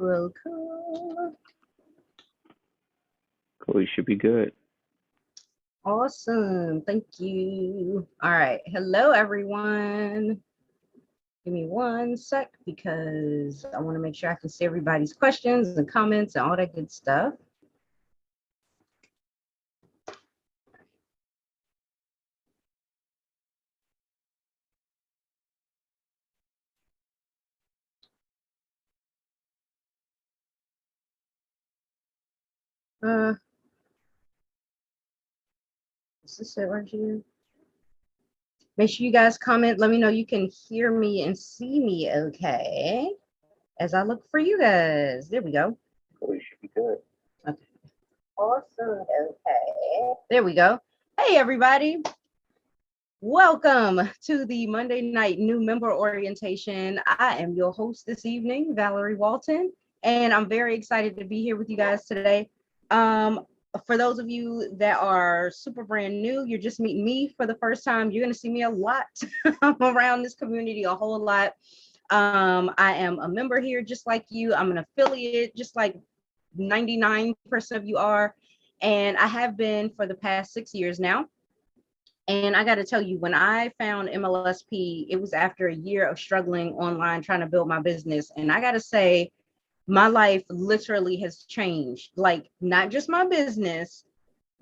Cool. Cool, you should be good. Awesome. Thank you. All right. Hello, everyone. Give me 1 sec because I want to make sure I can see everybody's questions and comments and all that good stuff. Is this it right here? Make sure you guys comment. Let me know you can hear me and see me okay as I look for you guys. There we go. Cool, you should be good. Okay. Awesome. Okay. There we go. Hey, everybody. Welcome to the Monday night new member orientation. I am your host this evening, Valerie Walton, and I'm very excited to be here with you guys today. For those of you that are super brand new, you're just meeting me for the first time. You're going to see me a lot around this community, a whole lot. I am a member here just like you. I'm an affiliate just like 99% of you are, and I have been for the past 6 years now. And I got to tell you, when I found MLSP, it was after a year of struggling online, trying to build my business. And I got to say, my life literally has changed. Like, not just my business,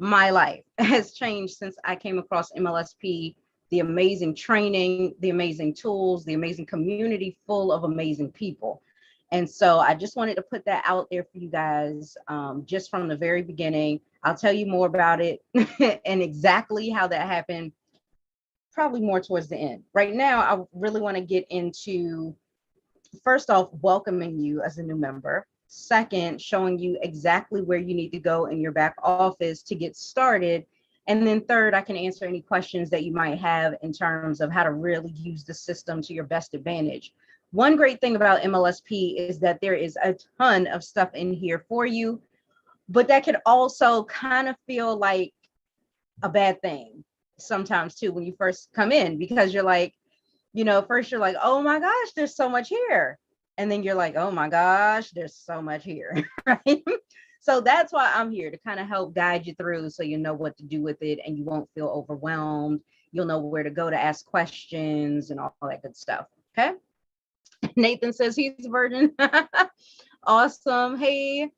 my life has changed since I came across MLSP, the amazing training, the amazing tools, the amazing community full of amazing people. And so I just wanted to put that out there for you guys, just from the very beginning. I'll tell you more about it and exactly how that happened, probably more towards the end. Right now, I really want to get into, first off, welcoming you as a new member. Second, showing you exactly where you need to go in your back office to get started. And then third, I can answer any questions that you might have in terms of how to really use the system to your best advantage. One great thing about MLSP is that there is a ton of stuff in here for you, but that could also kind of feel like a bad thing sometimes too when you first come in, because you're like, first you're like, oh my gosh, there's so much here. And then you're like, oh my gosh, there's so much here, right? So that's why I'm here, to kind of help guide you through so you know what to do with it and you won't feel overwhelmed. You'll know where to go to ask questions and all that good stuff. Okay. Nathan says he's a virgin. Awesome. Hey,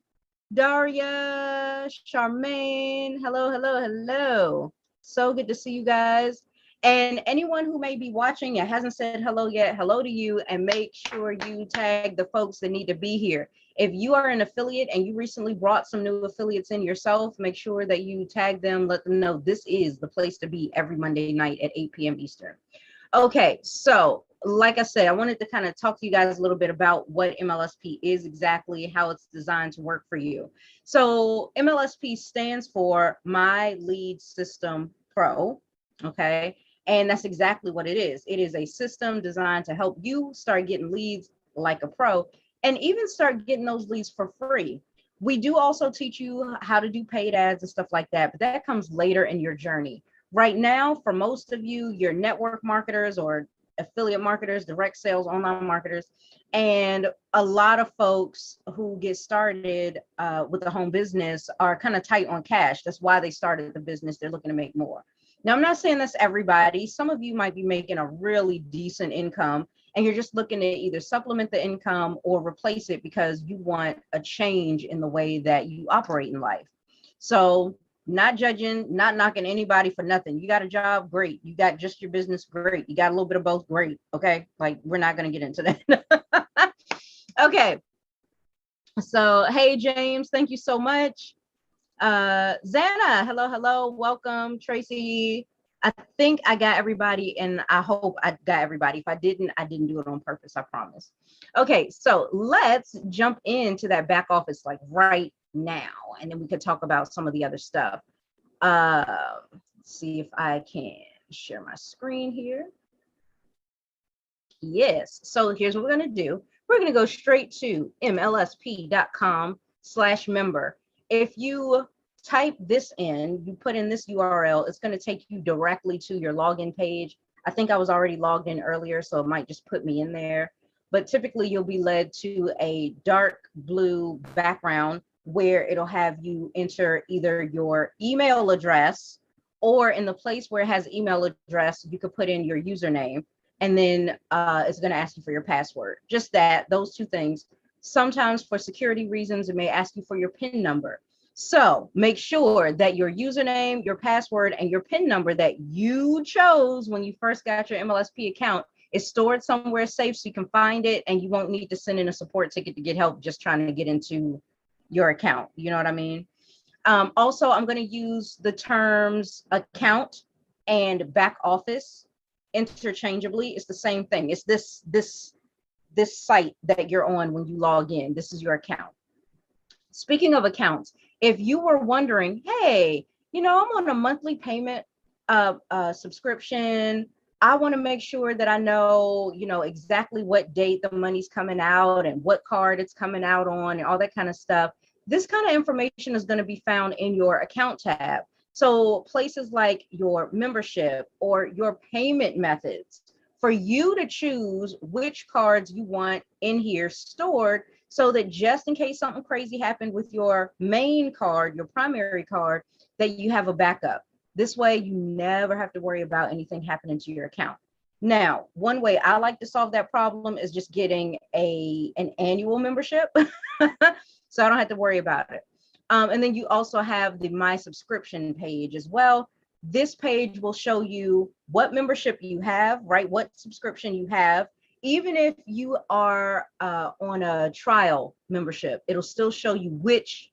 Daria, Charmaine. Hello. So good to see you guys. And anyone who may be watching and hasn't said hello yet, hello to you, and make sure you tag the folks that need to be here. If you are an affiliate and you recently brought some new affiliates in yourself, make sure that you tag them, let them know this is the place to be every Monday night at 8 p.m. Eastern. Okay, so like I said, I wanted to kind of talk to you guys a little bit about what MLSP is exactly, how it's designed to work for you. So MLSP stands for MyLeadSystemPRO, okay? And that's exactly what it is. It is a system designed to help you start getting leads like a pro, and even start getting those leads for free. We do also teach you how to do paid ads and stuff like that, but that comes later in your journey. Right now, for most of you, you're network marketers or affiliate marketers, direct sales, online marketers, and a lot of folks who get started with a home business are kind of tight on cash. That's why they started the business. They're looking to make more. Now, I'm not saying that's everybody. Some of you might be making a really decent income and you're just looking to either supplement the income or replace it because you want a change in the way that you operate in life. So, not judging, not knocking anybody for nothing. You got a job, great. You got just your business, great. You got a little bit of both, great. Okay. Like, we're not going to get into that. Okay. So, hey, James, thank you so much. Zana, hello. Welcome. Tracy. I think I got everybody, and I hope I got everybody. If I didn't do it on purpose, I promise. Okay. So let's jump into that back office like right now, and then we could talk about some of the other stuff. See if I can share my screen here. Yes, so here's what we're going to do. We're going to go straight to mlsp.com/member. If you type this in, you put in this URL, it's going to take you directly to your login page. I think I was already logged in earlier, so it might just put me in there. but typically you'll be led to a dark blue background where it'll have you enter either your email address, or in the place where it has email address, you could put in your username, and then it's going to ask you for your password. Just that, those two things. Sometimes for security reasons, it may ask you for your PIN number. So make sure that your username, your password, and your PIN number that you chose when you first got your MLSP account is stored somewhere safe so you can find it, and you won't need to send in a support ticket to get help just trying to get into your account. You know what I mean? Also, I'm going to use the terms account and back office interchangeably. It's the same thing. It's this site that you're on when you log in. This is your account. Speaking of accounts, if you were wondering, hey, I'm on a monthly payment subscription. I want to make sure that I know, exactly what date the money's coming out and what card it's coming out on and all that kind of stuff. This kind of information is going to be found in your account tab. So places like your membership or your payment methods, for you to choose which cards you want in here stored, so that just in case something crazy happened with your main card, your primary card, that you have a backup. This way you never have to worry about anything happening to your account. Now, one way I like to solve that problem is just getting an annual membership so I don't have to worry about it. And then you also have the My Subscription page as well. This page will show you what membership you have, right? What subscription you have. Even if you are on a trial membership, it'll still show you which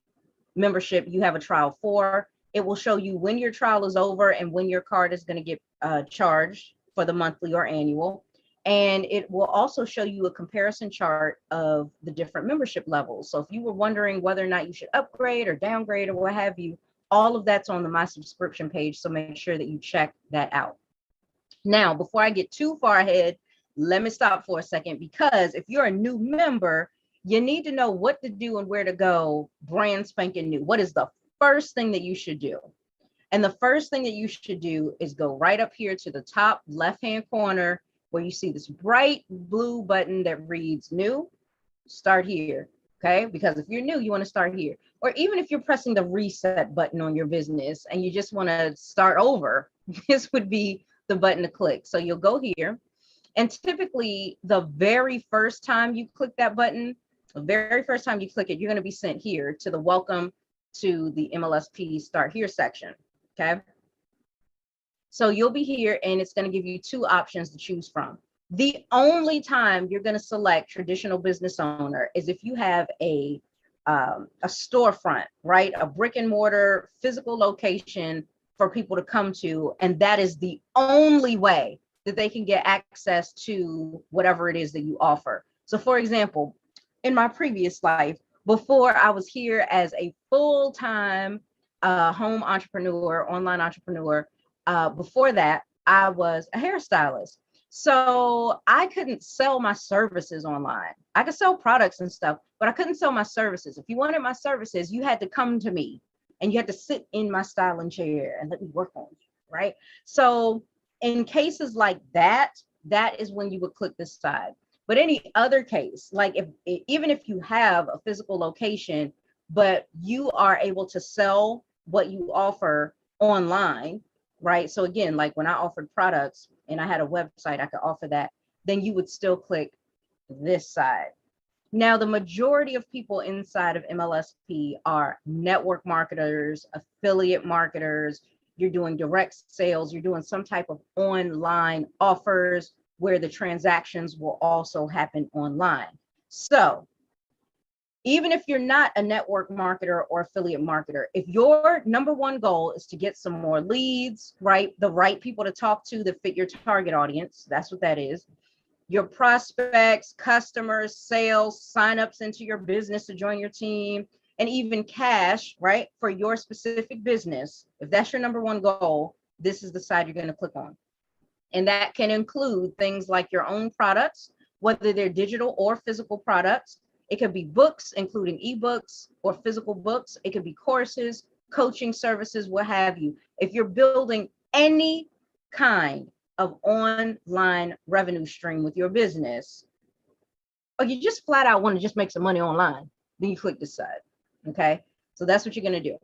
membership you have a trial for. It will show you when your trial is over and when your card is going to get charged for the monthly or annual. And it will also show you a comparison chart of the different membership levels. So if you were wondering whether or not you should upgrade or downgrade or what have you, all of that's on the My Subscription page. So make sure that you check that out. Now, before I get too far ahead, let me stop for a second, because if you're a new member, you need to know what to do and where to go brand spanking new. What is the first thing that you should do? And the first thing that you should do is go right up here to the top left-hand corner where you see this bright blue button that reads new. Start here, okay? Because if you're new, you want to start here. Or even if you're pressing the reset button on your business and you just want to start over, this would be the button to click. So you'll go here. And typically the very first time you click that button, the very first time you click it, you're going to be sent here to the welcome to the MLSP Start Here section. Okay. So you'll be here and it's going to give you two options to choose from. The only time you're going to select traditional business owner is if you have a storefront, right? A brick and mortar physical location for people to come to. And that is the only way that they can get access to whatever it is that you offer. So for example, in my previous life, before I was here as a full-time home entrepreneur, online entrepreneur, before that, I was a hairstylist. So I couldn't sell my services online. I could sell products and stuff, but I couldn't sell my services. If you wanted my services, you had to come to me and you had to sit in my styling chair and let me work on you, right? So in cases like that, that is when you would click this side. But any other case, like even if you have a physical location, but you are able to sell what you offer online, right? So again, like when I offered products and I had a website, I could offer that, then you would still click this side. Now, the majority of people inside of MLSP are network marketers, affiliate marketers. You're doing direct sales, you're doing some type of online offers where the transactions will also happen online. So even if you're not a network marketer or affiliate marketer, if your number one goal is to get some more leads, right? The right people to talk to that fit your target audience, that's what that is. Your prospects, customers, sales, signups into your business to join your team, and even cash, right? For your specific business. If that's your number one goal, this is the side you're going to click on. And that can include things like your own products, whether they're digital or physical products. It could be books, including ebooks or physical books. It could be courses, coaching services, what have you. If you're building any kind of online revenue stream with your business, or you just flat out want to just make some money online, then you click this side. Okay, so that's what you're going to do.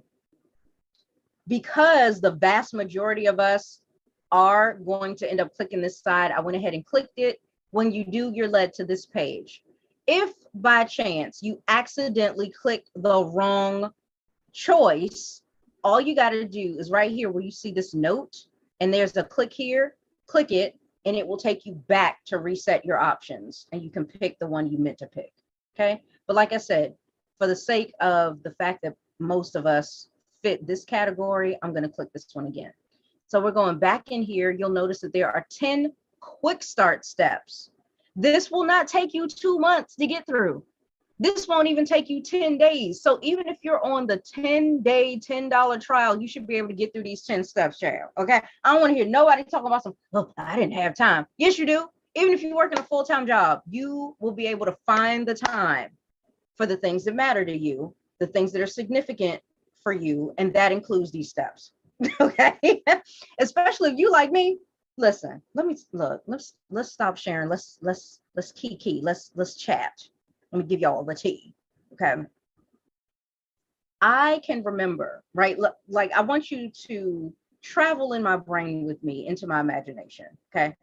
Because the vast majority of us are going to end up clicking this side, I went ahead and clicked it. When you do, you're led to this page. If by chance you accidentally click the wrong choice, all you got to do is right here where you see this note and there's a click here, click it, and it will take you back to reset your options and you can pick the one you meant to pick. Okay, but like I said, for the sake of the fact that most of us fit this category, I'm going to click this one again. So we're going back in here. You'll notice that there are 10 quick start steps. This will not take you 2 months to get through. This won't even take you 10 days. So even if you're on the 10-day, $10 trial, you should be able to get through these 10 steps, child. Okay. I don't want to hear nobody talking about some, oh, I didn't have time. Yes, you do. Even if you work in a full-time job, you will be able to find the time for the things that matter to you, the things that are significant for you, and that includes these steps. Okay, especially if you like me. Listen, let's stop sharing. Let's key. Let's chat. Let me give y'all the tea. Okay, I can remember, right? Like I want you to travel in my brain with me into my imagination. Okay,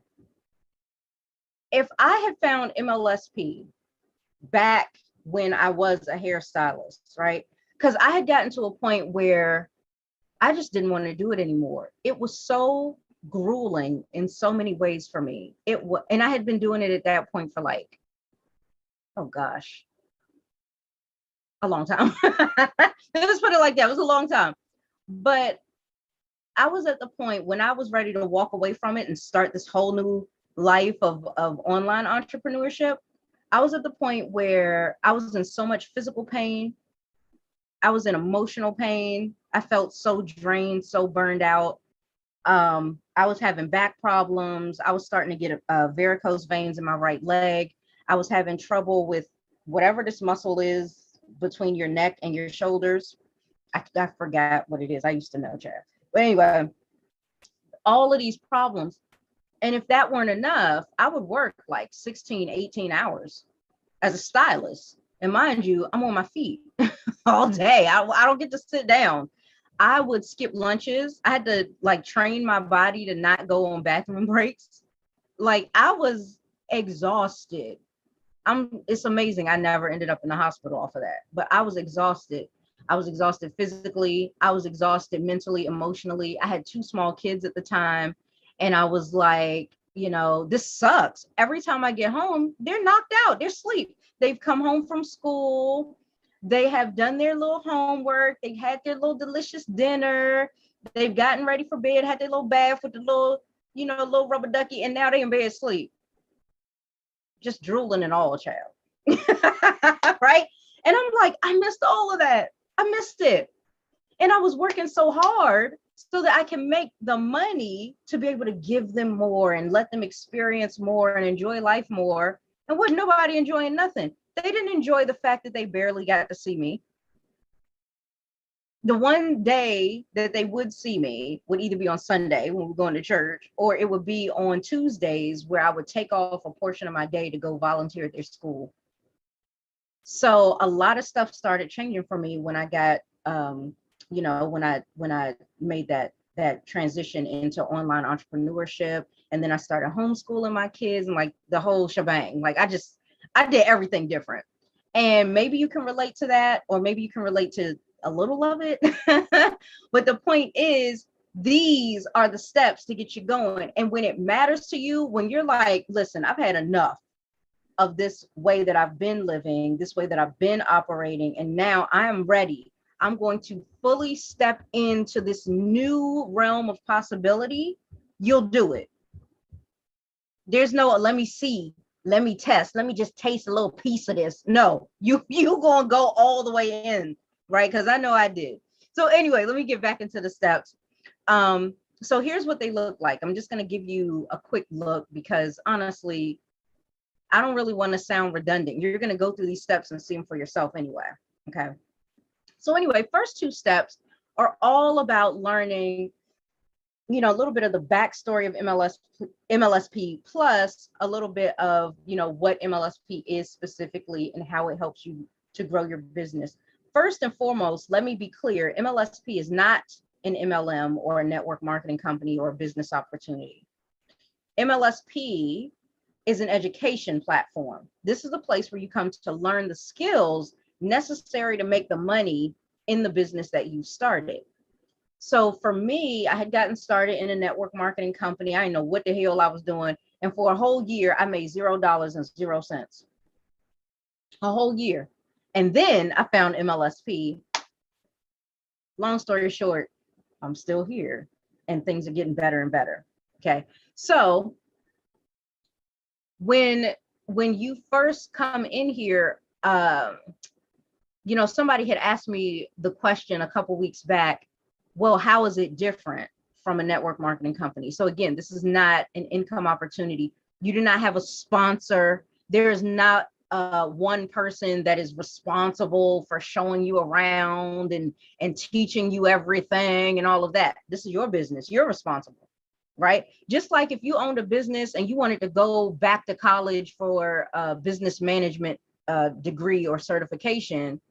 if I had found MLSP back when I was a hairstylist, right? Because I had gotten to a point where I just didn't want to do it anymore. It was so grueling in so many ways for me. It was, and I had been doing it at that point for like, oh gosh, a long time. Let's put it like that. It was a long time. But I was at the point when I was ready to walk away from it and start this whole new life of online entrepreneurship. I was at the point where I was in so much physical pain. I was in emotional pain. I felt so drained, so burned out. I was having back problems. I was starting to get varicose veins in my right leg. I was having trouble with whatever this muscle is between your neck and your shoulders. I forgot what it is. I used to know, Chad. But anyway, all of these problems. And if that weren't enough, I would work like 16, 18 hours as a stylist. And mind you, I'm on my feet all day. I don't get to sit down. I would skip lunches. I had to like train my body to not go on bathroom breaks. Like I was exhausted. It's amazing. I never ended up in the hospital off of that, but I was exhausted. I was exhausted physically. I was exhausted mentally, emotionally. I had 2 small kids at the time. And I was like, you know, this sucks. Every time I get home, they're knocked out. They're asleep. They've come home from school. They have done their little homework. They had their little delicious dinner. They've gotten ready for bed, had their little bath with the little, you know, little rubber ducky. And now they're in bed asleep. Just drooling and all, child. Right? And I'm like, I missed all of that. I missed it. And I was working so hard so that I can make the money to be able to give them more and let them experience more and enjoy life more. And wasn't nobody enjoying nothing. They didn't enjoy the fact that they barely got to see me. The one day that they would see me would either be on Sunday when we're going to church, or it would be on Tuesdays where I would take off a portion of my day to go volunteer at their school. So a lot of stuff started changing for me when I got, you know, when I made that transition into online entrepreneurship, and then I started homeschooling my kids and like the whole shebang. Like I did everything different. And maybe you can relate to that, or maybe you can relate to a little of it. But the point is, these are the steps to get you going. And when it matters to you, when you're like, listen, I've had enough of this way that I've been living, this way that I've been operating, and now I am ready. I'm going to fully step into this new realm of possibility. You'll do it. There's no, let me see, let me test, let me just taste a little piece of this. No, you gonna go all the way in, right? Because I know I did. So anyway, let me get back into the steps. So here's what they look like. I'm just gonna give you a quick look because honestly, I don't really want to sound redundant. You're gonna go through these steps and see them for yourself anyway. Okay. So anyway, first 2 steps are all about learning a little bit of the backstory of MLSP plus a little bit of, what MLSP is specifically and how it helps you to grow your business. First and foremost, let me be clear, MLSP is not an MLM or a network marketing company or a business opportunity. MLSP is an education platform. This is a place where you come to learn the skills necessary to make the money in the business that you started. So for me, I had gotten started in a network marketing company. I didn't know what the hell I was doing. And for a whole year, I made $0.00. A whole year. And then I found MLSP. Long story short, I'm still here and things are getting better and better. Okay. So when you first come in here, somebody had asked me the question a couple weeks back, well, how is it different from a network marketing company? So again, this is not an income opportunity. You do not have a sponsor. There is not one person that is responsible for showing you around and teaching you everything and all of that. This is your business. You're responsible, right? Just like if you owned a business and you wanted to go back to college for a business management degree or certification,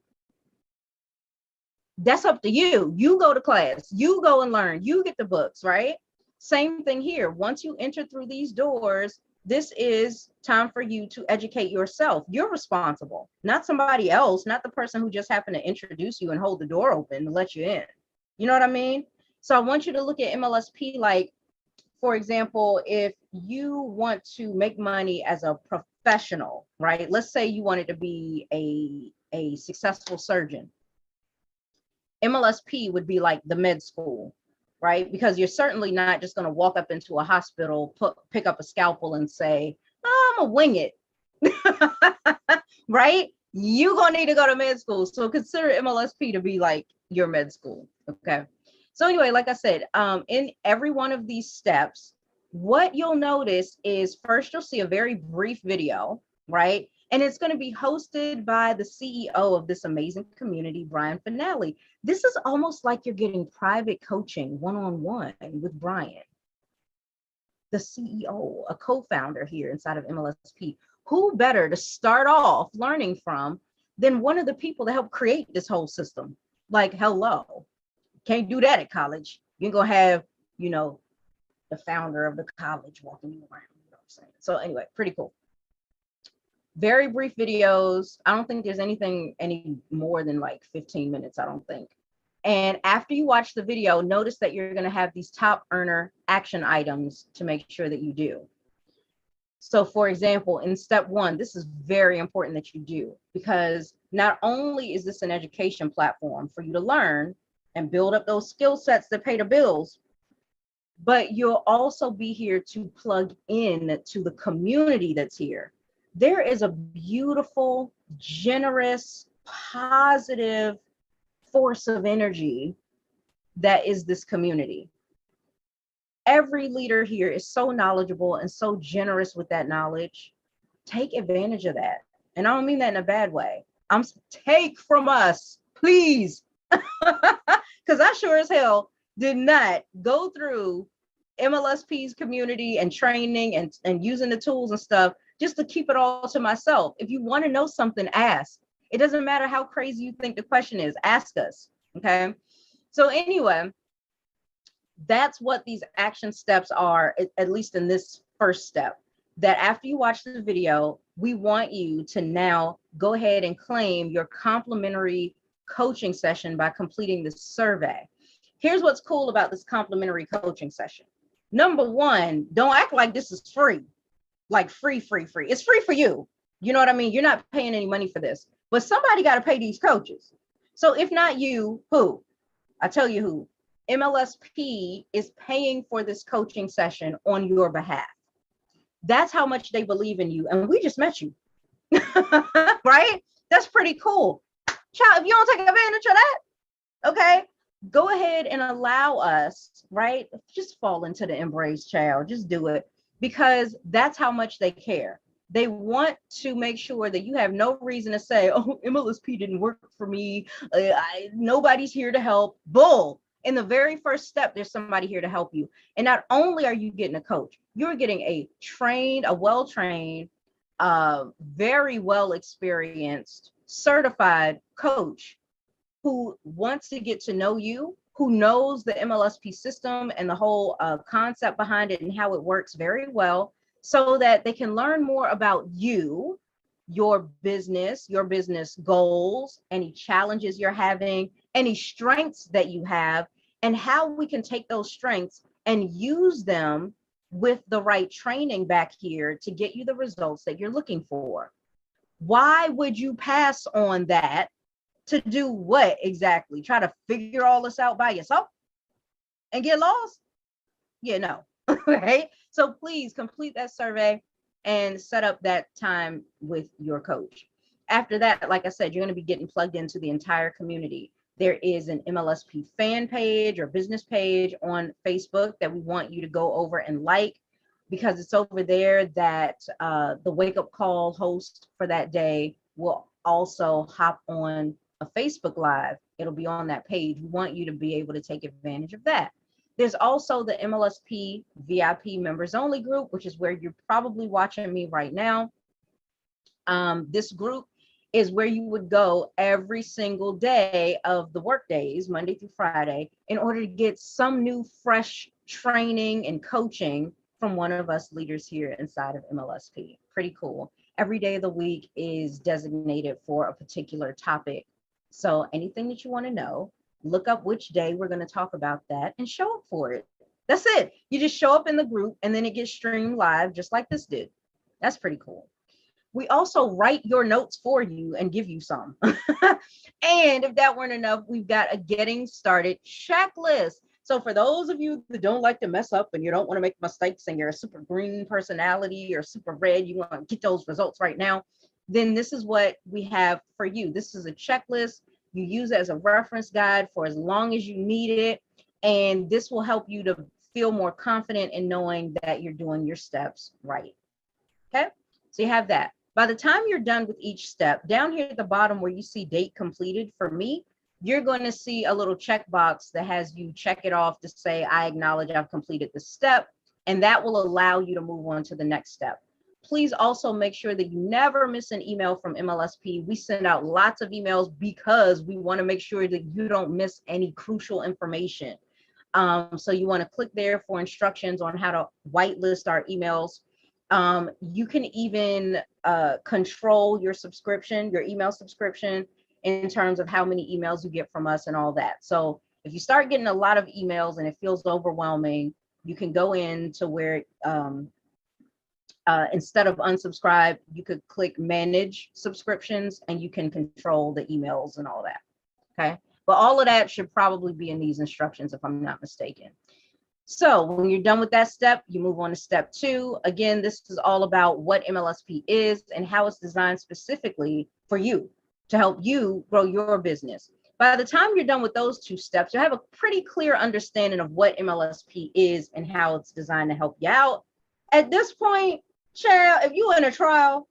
that's up to you. You go to class, you go and learn, you get the books, right? Same thing here. Once you enter through these doors, this is time for you to educate yourself. You're responsible, not somebody else, not the person who just happened to introduce you and hold the door open to let you in. You know what I mean? So I want you to look at MLSP like, for example, if you want to make money as a professional, right? Let's say you wanted to be a successful surgeon. MLSP would be like the med school, right? Because you're certainly not just going to walk up into a hospital, pick up a scalpel and say, oh, I'm gonna wing it, right? You're going to need to go to med school. So consider MLSP to be like your med school, okay? So anyway, like I said, in every one of these steps, what you'll notice is first you'll see a very brief video, right? And it's going to be hosted by the CEO of this amazing community, Brian Finale. This is almost like you're getting private coaching one-on-one with Brian, the CEO, a co-founder here inside of MLSP. Who better to start off learning from than one of the people that helped create this whole system? Like, hello, can't do that at college. You're going to have, the founder of the college walking you around. You know what I'm saying? So anyway, pretty cool. Very brief videos. I don't think there's anything any more than like 15 minutes, I don't think. And after you watch the video, notice that you're going to have these top earner action items to make sure that you do. So for example, in step 1, this is very important that you do, because not only is this an education platform for you to learn and build up those skill sets that pay the bills, but you'll also be here to plug in to the community that's here. There is a beautiful, generous, positive force of energy that is this community. Every leader here is so knowledgeable and so generous with that knowledge. Take advantage of that. And I don't mean that in a bad way. Take from us, please. Because I sure as hell did not go through MLSP's community and training and using the tools and stuff just to keep it all to myself. If you want to know something, ask. It doesn't matter how crazy you think the question is, ask us, okay? So anyway, that's what these action steps are, at least in this first step, that after you watch the video, we want you to now go ahead and claim your complimentary coaching session by completing this survey. Here's what's cool about this complimentary coaching session. Number 1, don't act like this is free. Like free. It's free for you. You know what I mean? You're not paying any money for this, but somebody got to pay these coaches. So if not you, who? I tell you who. MLSP is paying for this coaching session on your behalf. That's how much they believe in you. And we just met you, right? That's pretty cool. Child, if you don't take advantage of that, okay, go ahead and allow us, right? Just fall into the embrace, child. Just do it. Because that's how much they care. They want to make sure that you have no reason to say, oh, MLSP didn't work for me. Nobody's here to help. Bull. In the very first step, there's somebody here to help you. And not only are you getting a coach, you're getting a well-trained, very well experienced, certified coach who wants to get to know you, who knows the MLSP system and the whole concept behind it and how it works very well, so that they can learn more about you, your business goals, any challenges you're having, any strengths that you have, and how we can take those strengths and use them with the right training back here to get you the results that you're looking for. Why would you pass on that to do what exactly? Try to figure all this out by yourself and get lost? Yeah, no. Right? So please complete that survey and set up that time with your coach. After that, like I said, you're going to be getting plugged into the entire community. There is an MLSP fan page or business page on Facebook that we want you to go over and like, because it's over there that the wake up call host for that day will also hop on a Facebook Live. It'll be on that page. We want you to be able to take advantage of that. There's also the MLSP VIP members only group, which is where you're probably watching me right now. This group is where you would go every single day of the work days, Monday through Friday, in order to get some new fresh training and coaching from one of us leaders here inside of MLSP. Pretty cool. Every day of the week is designated for a particular topic. So anything that you want to know, look up which day we're going to talk about that and show up for it. That's it. You just show up in the group and then it gets streamed live just like this did. That's pretty cool. We also write your notes for you and give you some. And if that weren't enough, we've got a getting started checklist. So for those of you that don't like to mess up and you don't want to make mistakes and you're a super green personality or super red, you want to get those results right now, then this is what we have for you. This is a checklist. You use it as a reference guide for as long as you need it. And this will help you to feel more confident in knowing that you're doing your steps right. Okay, so you have that. By the time you're done with each step, down here at the bottom where you see date completed for me, you're going to see a little checkbox that has you check it off to say, I acknowledge I've completed this step. And that will allow you to move on to the next step. Please also make sure that you never miss an email from MLSP. We send out lots of emails because we want to make sure that you don't miss any crucial information. So you want to click there for instructions on how to whitelist our emails. You can even control your subscription, your email subscription, in terms of how many emails you get from us and all that. So if you start getting a lot of emails and it feels overwhelming, you can go in to where instead of unsubscribe, you could click manage subscriptions and you can control the emails and all that. Okay, but all of that should probably be in these instructions if I'm not mistaken. So when you're done with that step, you move on to step 2. Again, this is all about what MLSP is and how it's designed specifically for you to help you grow your business. By the time you're done with those 2 steps, you have a pretty clear understanding of what MLSP is and how it's designed to help you out. At this point, child, if you're in a trial,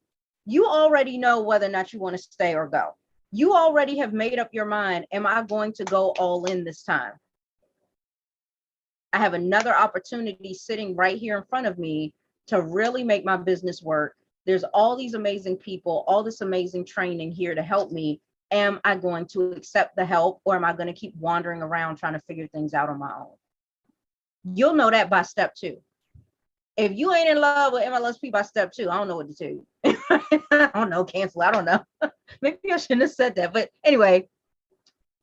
you already know whether or not you want to stay or go. You already have made up your mind. Am I going to go all in this time? I have another opportunity sitting right here in front of me to really make my business work. There's all these amazing people, all this amazing training here to help me. Am I going to accept the help, or am I going to keep wandering around trying to figure things out on my own? You'll know that by step 2. If you ain't in love with MLSP by step 2, I don't know what to tell you. I don't know, cancel. I don't know. Maybe I shouldn't have said that. But anyway,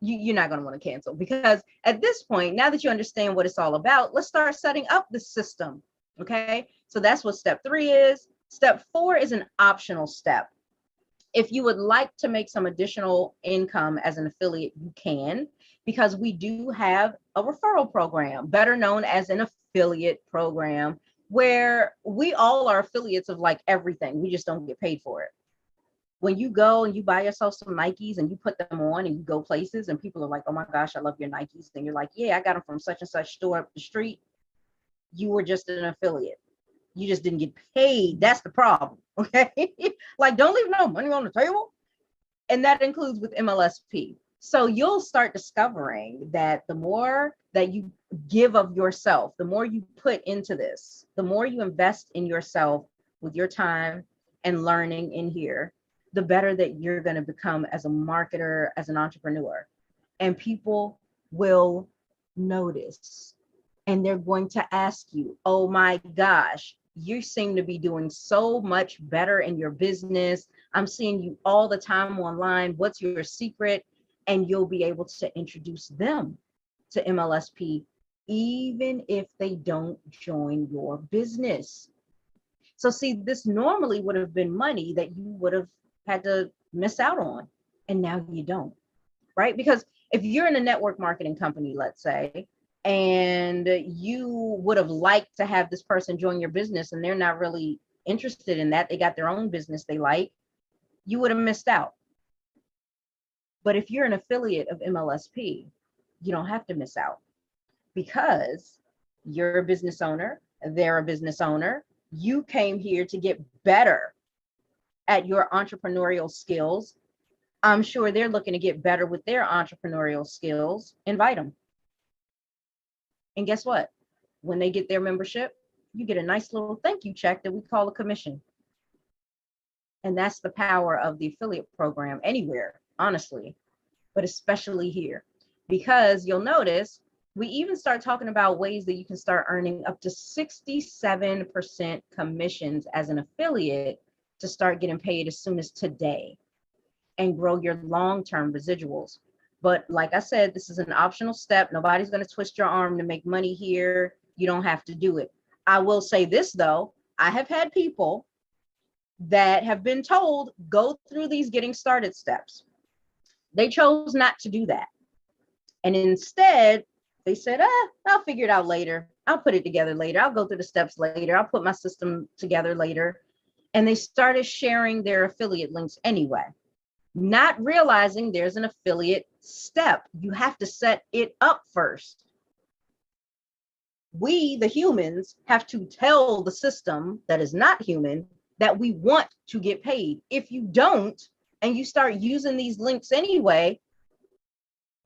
you're not going to want to cancel, because at this point, now that you understand what it's all about, let's start setting up the system. Okay, so that's what step 3 is. Step 4 is an optional step. If you would like to make some additional income as an affiliate, you can, because we do have a referral program, better known as an affiliate program, where we all are affiliates of like everything. We just don't get paid for it. When you go and you buy yourself some Nikes and you put them on and you go places and people are like, oh my gosh, I love your Nikes. And you're like, yeah, I got them from such and such store up the street. You were just an affiliate. You just didn't get paid. That's the problem. Okay. Like, don't leave no money on the table. And that includes with MLSP. So you'll start discovering that the more that you give of yourself, the more you put into this, the more you invest in yourself with your time and learning in here, the better that you're going to become as a marketer, as an entrepreneur. And people will notice, and they're going to ask you, oh my gosh, you seem to be doing so much better in your business. I'm seeing you all the time online. What's your secret? And you'll be able to introduce them to MLSP, even if they don't join your business. So see, this normally would have been money that you would have had to miss out on, and now you don't, right? Because if you're in a network marketing company, let's say, and you would have liked to have this person join your business and they're not really interested in that, they got their own business they like, you would have missed out. But if you're an affiliate of MLSP, you don't have to miss out, because you're a business owner, they're a business owner. You came here to get better at your entrepreneurial skills. I'm sure they're looking to get better with their entrepreneurial skills. Invite them. And guess what? When they get their membership, you get a nice little thank you check that we call a commission. And that's the power of the affiliate program anywhere, honestly, but especially here, because you'll notice we even start talking about ways that you can start earning up to 67% commissions as an affiliate to start getting paid as soon as today and grow your long-term residuals. But like I said, this is an optional step. Nobody's going to twist your arm to make money here. You don't have to do it. I will say this though, I have had people that have been told, go through these getting started steps. They chose not to do that. And instead, they said, I'll figure it out later. I'll put it together later. I'll go through the steps later. I'll put my system together later. And they started sharing their affiliate links anyway, not realizing there's an affiliate step. You have to set it up first. We, the humans, have to tell the system that is not human that we want to get paid. If you don't, and you start using these links anyway,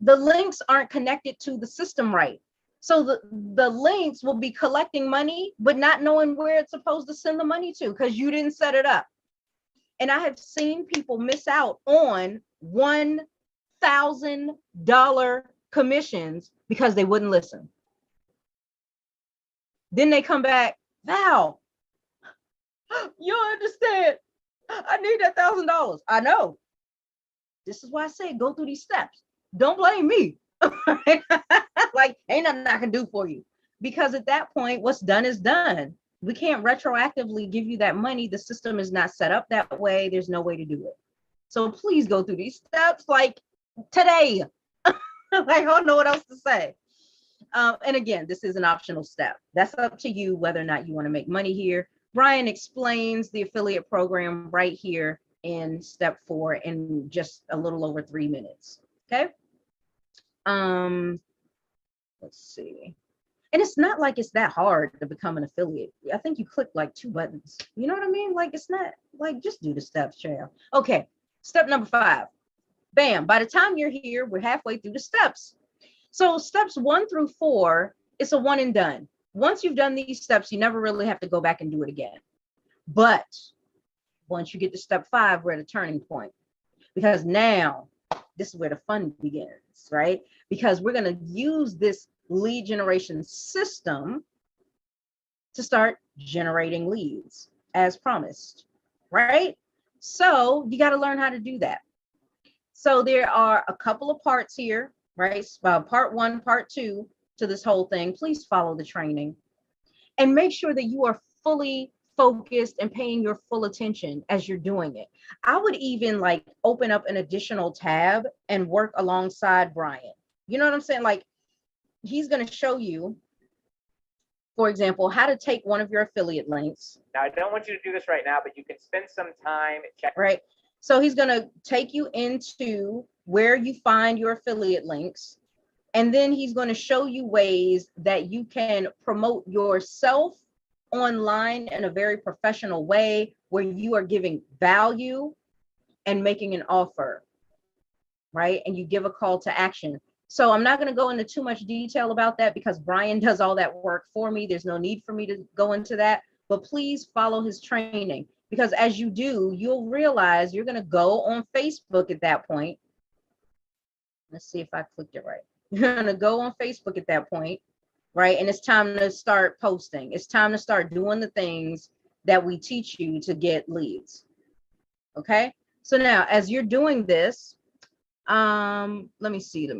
the links aren't connected to the system right. So the links will be collecting money, but not knowing where it's supposed to send the money to because you didn't set it up. And I have seen people miss out on $1,000 commissions because they wouldn't listen. Then they come back, Val, you don't understand. I need that $1,000. I know. This is why I say go through these steps. Don't blame me. Like, ain't nothing I can do for you. Because at that point, what's done is done. We can't retroactively give you that money. The system is not set up that way. There's no way to do it. So please go through these steps like today. Like, I don't know what else to say. And again, this is an optional step. That's up to you whether or not you want to make money here. Brian explains the affiliate program right here in step 4 in just a little over 3 minutes. Okay. Let's see. And it's not like it's that hard to become an affiliate. I think you click like 2 buttons. You know what I mean? Like, it's not like, just do the steps, child. Okay. Step number 5. Bam. By the time you're here, we're halfway through the steps. So steps 1 through 4, it's a one and done. Once you've done these steps, you never really have to go back and do it again. But once you get to step 5, we're at a turning point, because now this is where the fun begins, right? Because we're going to use this lead generation system to start generating leads as promised, right? So you got to learn how to do that. So there are a couple of parts here, right? Part 1, part 2 to this whole thing. Please follow the training and make sure that you are fully focused and paying your full attention as you're doing it. I would even like open up an additional tab and work alongside Brian. You know what I'm saying? Like, he's going to show you, for example, how to take one of your affiliate links. Now, I don't want you to do this right now, but you can spend some time checking. Right. So he's going to take you into where you find your affiliate links. And then he's going to show you ways that you can promote yourself online in a very professional way, where you are giving value and making an offer. right? And you give a call to action. So I'm not going to go into too much detail about that because Brian does all that work for me. There's no need for me to go into that, but please follow his training, because as you do, you'll realize you're going to go on Facebook at that point. Let's see if I clicked it right. You're going to go on Facebook at that point, right? And it's time to start posting. It's time to start doing the things that we teach you to get leads. Okay. So now as you're doing this, let me see.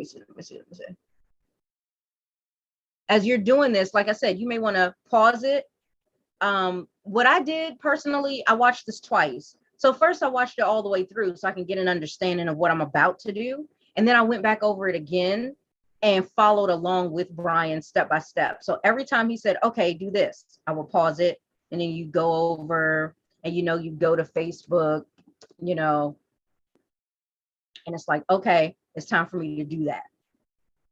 As you're doing this, like I said, you may want to pause it. What I did personally, I watched this twice. So first I watched it all the way through so I can get an understanding of what I'm about to do. And then I went back over it again and followed along with Brian step by step. So every time he said, okay, do this, I will pause it. And then you go over and, you go to Facebook, and it's like, okay, it's time for me to do that.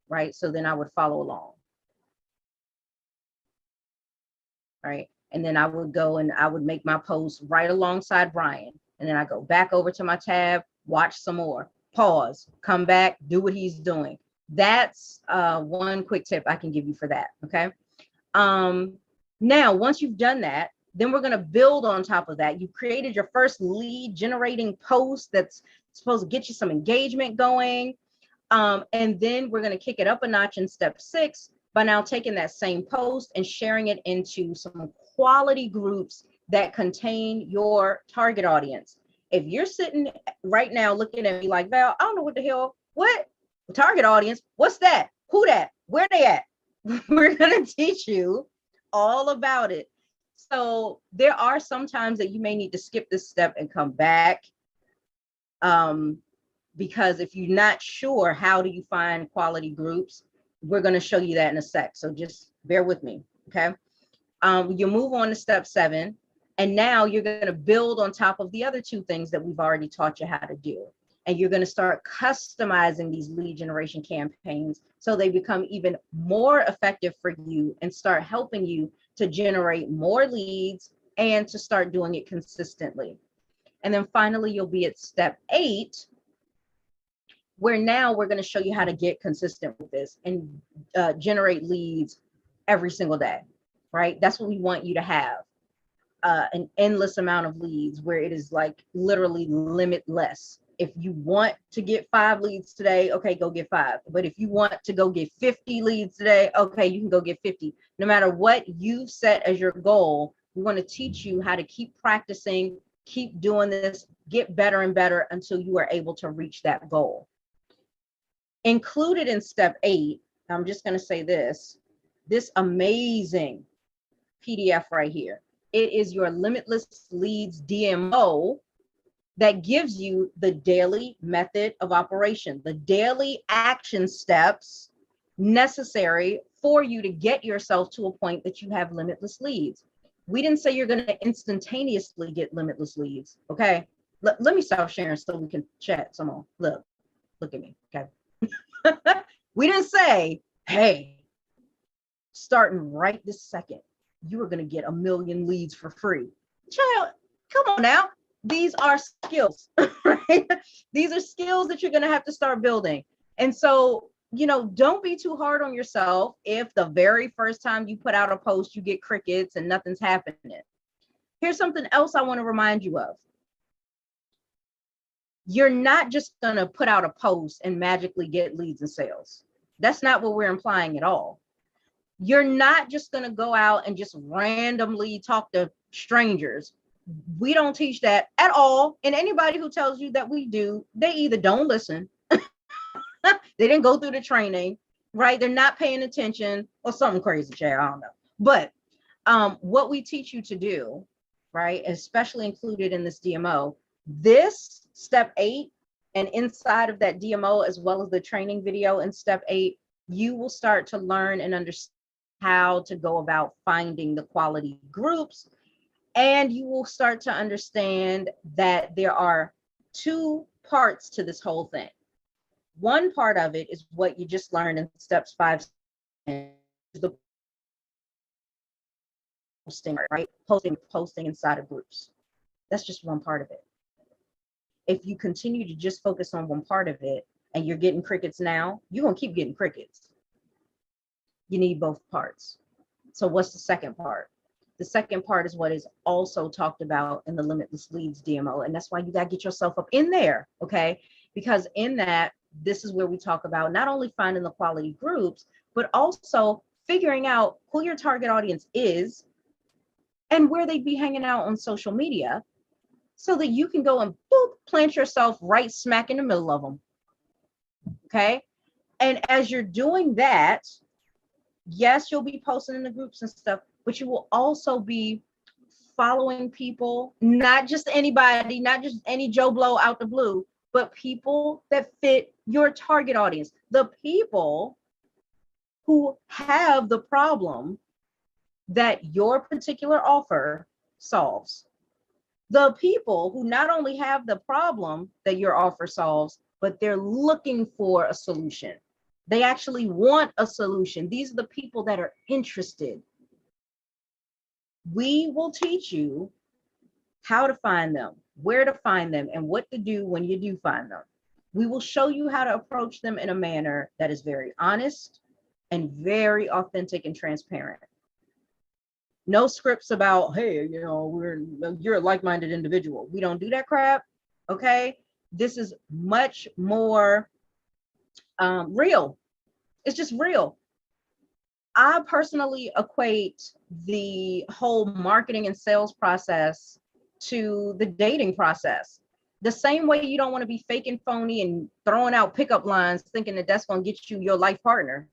Right. So then I would follow along. Right. And then I would go and I would make my post right alongside Brian. And then I go back over to my tab, watch some more, pause, come back, do what he's doing. That's one quick tip I can give you for that. Okay. Now, once you've done that, then we're going to build on top of that. You created your first lead generating post that's supposed to get you some engagement going. And then we're going to kick it up a notch in step 6 by now taking that same post and sharing it into some quality groups that contain your target audience. If you're sitting right now looking at me like, Val, I don't know what the hell, what? Target audience, what's that? Who that? Where they at? We're going to teach you all about it. So there are some times that you may need to skip this step and come back. Because if you're not sure, how do you find quality groups? We're going to show you that in a sec. So just bear with me. Okay. You move on to step 7. And now you're going to build on top of the other 2 things that we've already taught you how to do. And you're going to start customizing these lead generation campaigns so they become even more effective for you and start helping you to generate more leads and to start doing it consistently. And then finally, you'll be at step 8, where now we're going to show you how to get consistent with this and generate leads every single day, right? That's what we want you to have, an endless amount of leads where it is like literally limitless. If you want to get 5 leads today, okay, go get 5. But if you want to go get 50 leads today, okay, you can go get 50. No matter what you've set as your goal, we want to teach you how to keep practicing, keep doing this, get better and better until you are able to reach that goal. Included in step 8, I'm just going to say this amazing PDF right here. It is your Limitless Leads DMO that gives you the daily method of operation, the daily action steps necessary for you to get yourself to a point that you have limitless leads. We didn't say you're going to instantaneously get limitless leads. Okay. Let me stop sharing so we can chat some more. Look at me. Okay. We didn't say, hey, starting right this second, you are going to get 1 million leads for free. Child, come on now. These are skills, right? These are skills that you're going to have to start building. And so, don't be too hard on yourself if the very first time you put out a post, you get crickets and nothing's happening. Here's something else I want to remind you of. You're not just going to put out a post and magically get leads and sales. That's not what we're implying at all. You're not just going to go out and just randomly talk to strangers. We don't teach that at all. And anybody who tells you that we do, they either don't listen, they didn't go through the training, right? They're not paying attention or something crazy, Jay, I don't know. But what we teach you to do, right, especially included in this DMO, this step 8 and inside of that DMO, as well as the training video in step 8, you will start to learn and understand how to go about finding the quality groups. And you will start to understand that there are 2 parts to this whole thing. One part of it is what you just learned in steps 5, the posting, right? Posting inside of groups. That's just one part of it. If you continue to just focus on one part of it, and you're getting crickets now, you're going to keep getting crickets. You need both parts. So what's the second part? The second part is what is also talked about in the Limitless Leads DMO. And that's why you got to get yourself up in there, okay? Because in that, this is where we talk about not only finding the quality groups, but also figuring out who your target audience is and where they'd be hanging out on social media so that you can go and boop, plant yourself right smack in the middle of them, okay? And as you're doing that, yes, you'll be posting in the groups and stuff, but you will also be following people, not just anybody, not just any Joe Blow out the blue, but people that fit your target audience, the people who have the problem that your particular offer solves. The people who not only have the problem that your offer solves, but they're looking for a solution. They actually want a solution. These are the people that are interested. We will teach you how to find them, where to find them, and what to do when you do find them. We will show you how to approach them in a manner that is very honest and very authentic and transparent. No scripts about, hey, you know, you're a like-minded individual. We don't do that crap, okay? This is much more real. It's just real. I personally equate the whole marketing and sales process to the dating process. The same way you don't want to be fake and phony and throwing out pickup lines thinking that that's going to get you your life partner.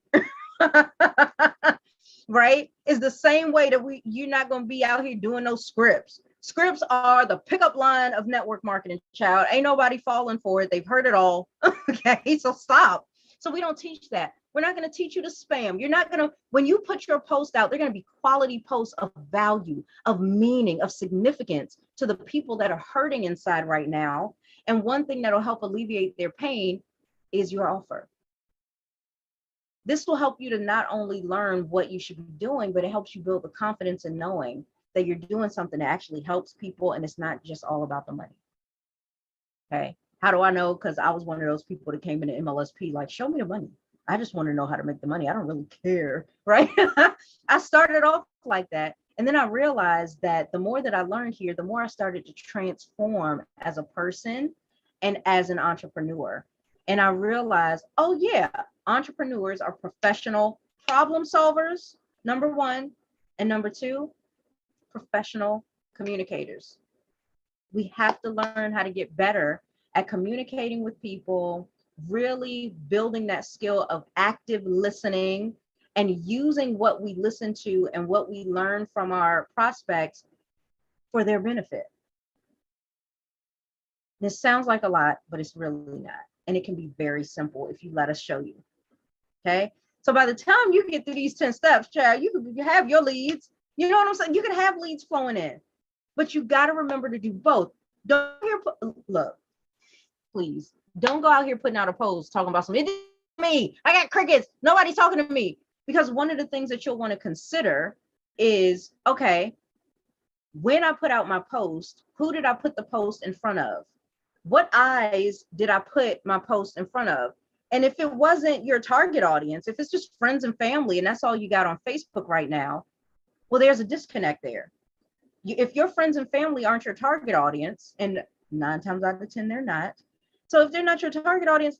Right? Is the same way that you're not going to be out here doing those scripts. Scripts are the pickup line of network marketing, child. Ain't nobody falling for it. They've heard it all. Okay, so stop. So we don't teach that. We're not going to teach you to spam. You're not going to, when you put your post out, they're going to be quality posts of value, of meaning, of significance to the people that are hurting inside right now. And one thing that'll help alleviate their pain is your offer. This will help you to not only learn what you should be doing, but it helps you build the confidence in knowing that you're doing something that actually helps people and it's not just all about the money. Okay. How do I know? Because I was one of those people that came into MLSP like, show me the money. I just want to know how to make the money. I don't really care, right? I started off like that. And then I realized that the more that I learned here, the more I started to transform as a person and as an entrepreneur. And I realized, oh yeah, entrepreneurs are professional problem solvers, number one. And number two, professional communicators. We have to learn how to get better at communicating with people, really building that skill of active listening and using what we listen to and what we learn from our prospects for their benefit. This sounds like a lot, but it's really not. And it can be very simple if you let us show you. Okay. So by the time you get through these 10 steps, child, you can have your leads. You know what I'm saying? You can have leads flowing in, but you got to remember to do both. Don't look, please don't go out here putting out a post talking about something. Me, I got crickets. Nobody's talking to me. Because one of the things that you'll want to consider is, okay, when I put out my post, who did I put the post in front of? What eyes did I put my post in front of? And if it wasn't your target audience, if it's just friends and family, and that's all you got on Facebook right now, well, there's a disconnect there. If your friends and family aren't your target audience, and 9 times out of 10, they're not. So if they're not your target audience,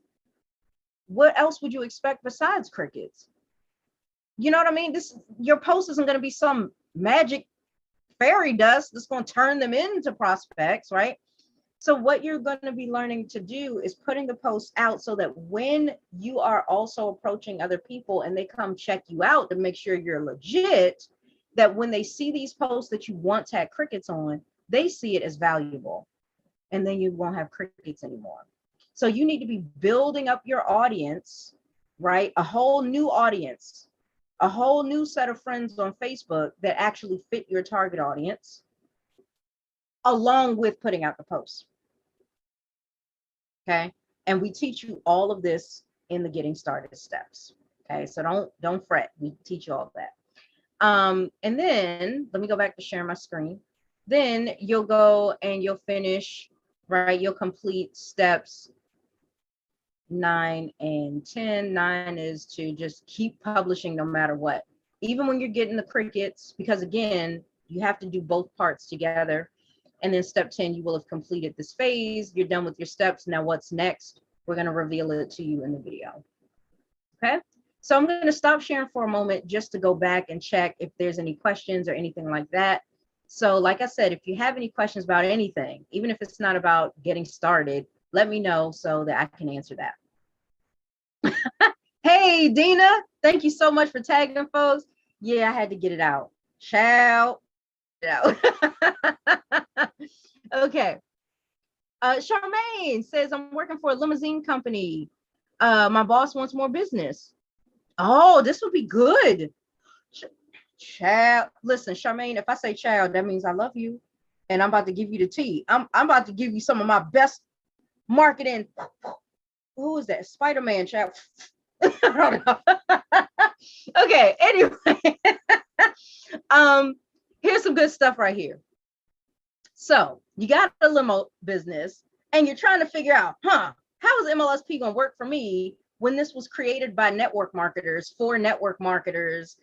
what else would you expect besides crickets? You know what I mean? Your post isn't going to be some magic fairy dust that's going to turn them into prospects, right? So what you're going to be learning to do is putting the post out so that when you are also approaching other people and they come check you out to make sure you're legit, that when they see these posts that you once had crickets on, they see it as valuable, and then you won't have crickets anymore. So you need to be building up your audience, right? A whole new audience, a whole new set of friends on Facebook that actually fit your target audience, along with putting out the posts. Okay. And we teach you all of this in the getting started steps. Okay. So don't fret. We teach you all of that. And then let me go back to sharing my screen. Then you'll go and you'll finish, right? You'll complete steps 9, and 10. 9 is to just keep publishing no matter what, even when you're getting the crickets, because again, you have to do both parts together. And then step 10, you will have completed this phase. You're done with your steps. Now what's next? We're going to reveal it to you in the video. Okay. So I'm going to stop sharing for a moment just to go back and check if there's any questions or anything like that. So like I said, if you have any questions about anything, even if it's not about getting started, let me know so that I can answer that. Hey, Dina, thank you so much for tagging folks. Yeah, I had to get it out. Ciao. Okay. Charmaine says, I'm working for a limousine company. My boss wants more business. Oh, this would be good. Child, listen, Charmaine, if I say child, that means I love you. And I'm about to give you the tea. I'm about to give you some of my best marketing. Who is that? Spider-Man, child. I don't know. Okay, anyway. Here's some good stuff right here. So you got a limo business and you're trying to figure out, how is MLSP going to work for me when this was created by network marketers for network marketers?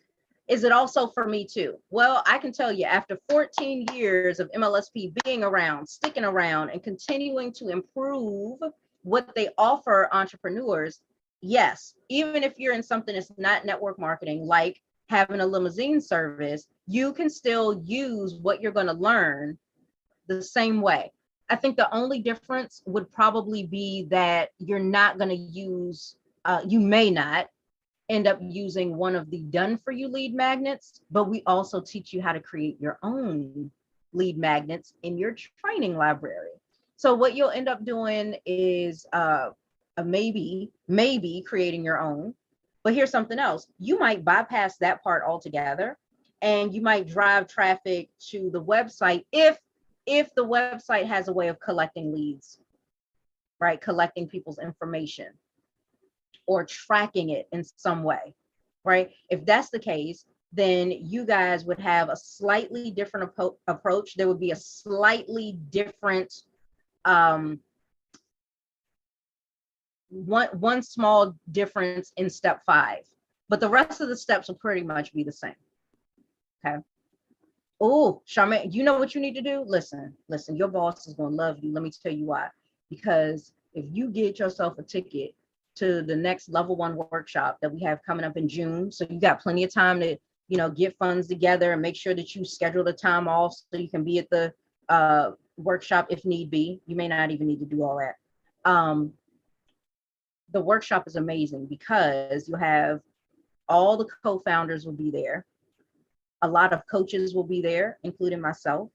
Is it also for me too? Well, I can tell you after 14 years of MLSP being around, sticking around, and continuing to improve what they offer entrepreneurs, yes, even if you're in something that's not network marketing, like having a limousine service, you can still use what you're going to learn the same way. I think the only difference would probably be that you're not going to use, you may not end up using one of the done for you lead magnets, but we also teach you how to create your own lead magnets in your training library. So what you'll end up doing is maybe creating your own, but here's something else. You might bypass that part altogether and you might drive traffic to the website if the website has a way of collecting leads, right? Collecting people's information or tracking it in some way, right? If that's the case, then you guys would have a slightly different approach. There would be a slightly different, one small difference in step 5, but the rest of the steps will pretty much be the same, okay? Oh, Charmaine, you know what you need to do? Listen, your boss is going to love you. Let me tell you why. Because if you get yourself a ticket to the next level 1 workshop that we have coming up in June, so you got plenty of time to, get funds together and make sure that you schedule the time off so you can be at the workshop if need be. You may not even need to do all that. The workshop is amazing because you have all the co-founders will be there. A lot of coaches will be there, including myself.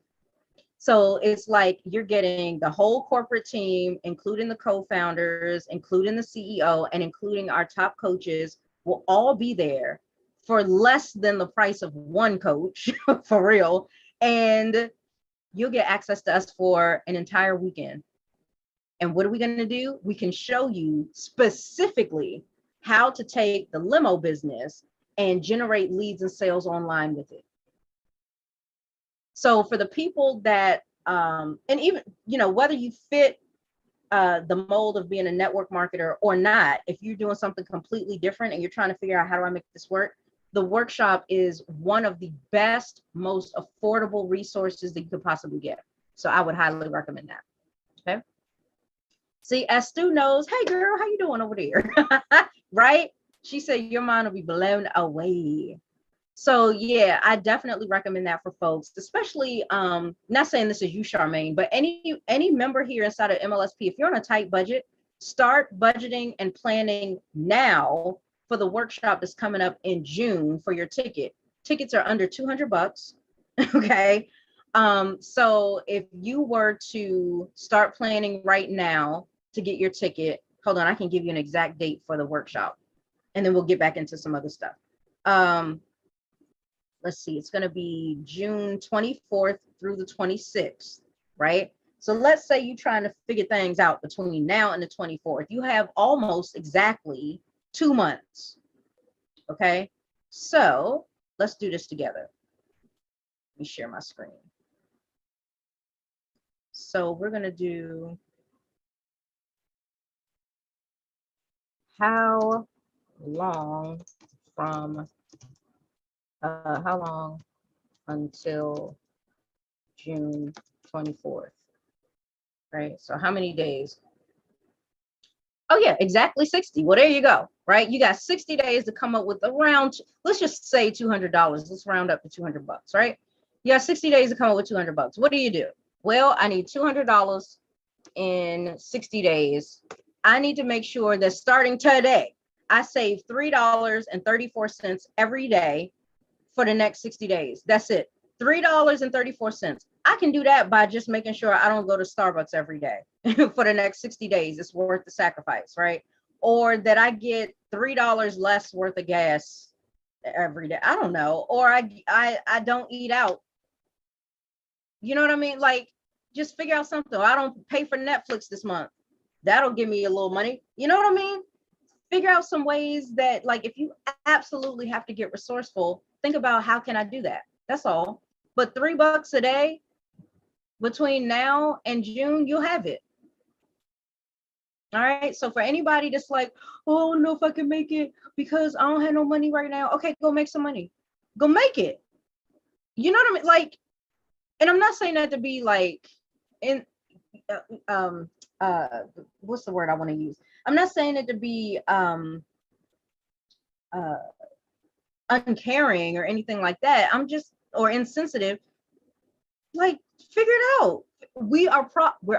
So it's like you're getting the whole corporate team, including the co-founders, including the CEO, and including our top coaches will all be there for less than the price of one coach, for real. And you'll get access to us for an entire weekend. And what are we going to do? We can show you specifically how to take the limo business and generate leads and sales online with it. So for the people that, and even, whether you fit the mold of being a network marketer or not, if you're doing something completely different and you're trying to figure out how do I make this work, the workshop is one of the best, most affordable resources that you could possibly get. So I would highly recommend that. Okay. See, as Stu knows, hey girl, how you doing over there? Right? She said your mind will be blown away. So yeah, I definitely recommend that for folks, especially not saying this is you, Charmaine, but any member here inside of MLSP, if you're on a tight budget, start budgeting and planning now for the workshop that's coming up in June for your ticket. Tickets are under $200. Okay. So if you were to start planning right now to get your ticket, hold on, I can give you an exact date for the workshop and then we'll get back into some other stuff. Let's see, it's going to be June 24th through the 26th, right? So let's say you're trying to figure things out between now and the 24th. You have almost exactly 2 months, okay? So let's do this together. Let me share my screen. So we're going to do, how long until June 24th, right? So how many days? Oh yeah, exactly 60. Well, there you go, right? You got 60 days to come up with around, let's just say $200. Let's round up to 200 bucks, right? You got 60 days to come up with 200 bucks. What do? Well, I need $200 in 60 days. I need to make sure that starting today, I save $3.34 every day for the next 60 days. That's it. $3.34. I can do that by just making sure I don't go to Starbucks every day for the next 60 days. It's worth the sacrifice, right? Or that I get $3 less worth of gas every day. I don't know. Or I don't eat out. You know what I mean? Like, just figure out something. I don't pay for Netflix this month. That'll give me a little money. You know what I mean? Figure out some ways that, like, if you absolutely have to get resourceful, think about how can I do that? That's all. But $3 a day between now and June, you'll have it. All right. So for anybody that's like, oh, I don't know if I can make it because I don't have no money right now. Okay, go make some money. Go make it. You know what I mean? Like, and I'm not saying that to be like what's the word I want to use? I'm not saying it to be uncaring or anything like that. I'm just, or insensitive. Like, figure it out. We're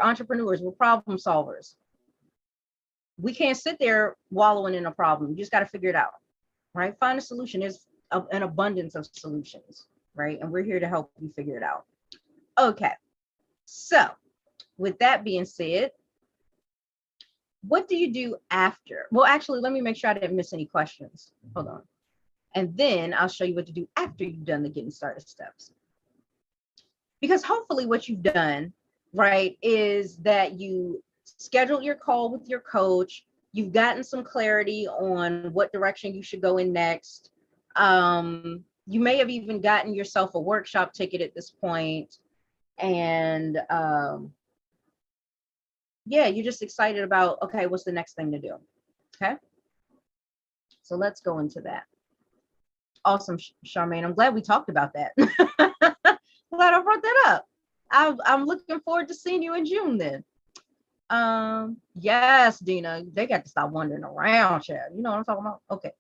entrepreneurs, we're problem solvers. We can't sit there wallowing in a problem. You just got to figure it out, right? Find a solution. There's an abundance of solutions, right? And we're here to help you figure it out. Okay, so with that being said, what do you do after? Well, actually, let me make sure I didn't miss any questions. Hold on. And then I'll show you what to do after you've done the getting started steps. Because hopefully what you've done, right, is that you scheduled your call with your coach. You've gotten some clarity on what direction you should go in next. You may have even gotten yourself a workshop ticket at this point. And yeah, you're just excited about, okay, what's the next thing to do? Okay. So let's go into that. Awesome, Charmaine. I'm glad we talked about that. Glad I brought that up. I'm looking forward to seeing you in June then. Yes, Dina, they got to stop wandering around, Chad. You know what I'm talking about? Okay.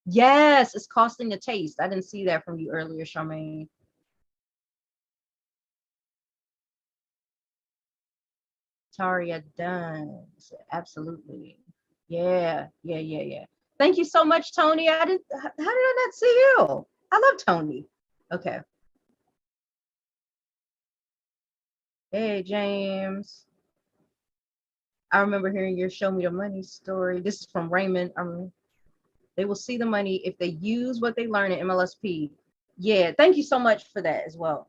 Yes, it's costing a taste. I didn't see that from you earlier, Charmaine. Taria Dunn. Absolutely. Yeah. Thank you so much, Tony. How did I not see you? I love Tony. Okay. Hey, James. I remember hearing your show me the money story. This is from Raymond. They will see the money if they use what they learn in MLSP. Yeah, thank you so much for that as well.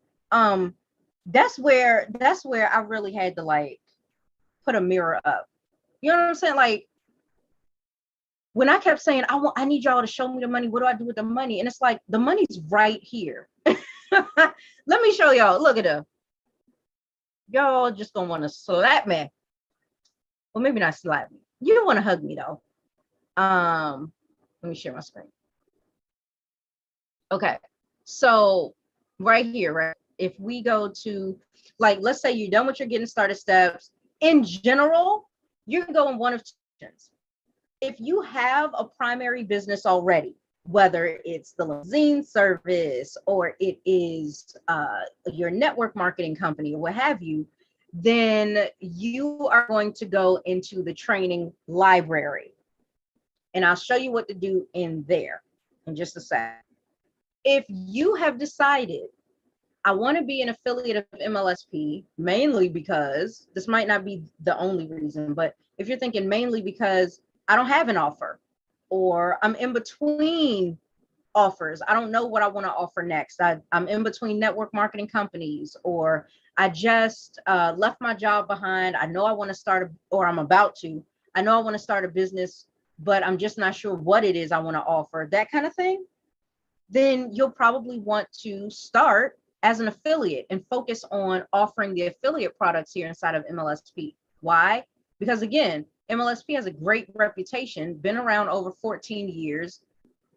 That's where I really had to like put a mirror up. You know what I'm saying? Like, when I kept saying, I need y'all to show me the money. What do I do with the money? And it's like, the money's right here. Let me show y'all. Look at her. Y'all just gonna want to slap me. Well, maybe not slap me. You don't want to hug me though. Let me share my screen. Okay, so right here, right? If we go to, like, let's say you're done with your getting started steps. In general, you can go in one of two options. If you have a primary business already, whether it's the limousine service or it is your network marketing company or what have you, then you are going to go into the training library. And I'll show you what to do in there in just a sec. If you have decided, I want to be an affiliate of MLSP, mainly because this might not be the only reason, but if you're thinking mainly because I don't have an offer, or I'm in between offers, I don't know what I want to offer next. I'm in between network marketing companies, or I just left my job behind. I know I want to start, or I'm about to. I know I want to start a business, but I'm just not sure what it is I want to offer, that kind of thing. Then you'll probably want to start as an affiliate and focus on offering the affiliate products here inside of MLSP. Why? Because again, MLSP has a great reputation, been around over 14 years,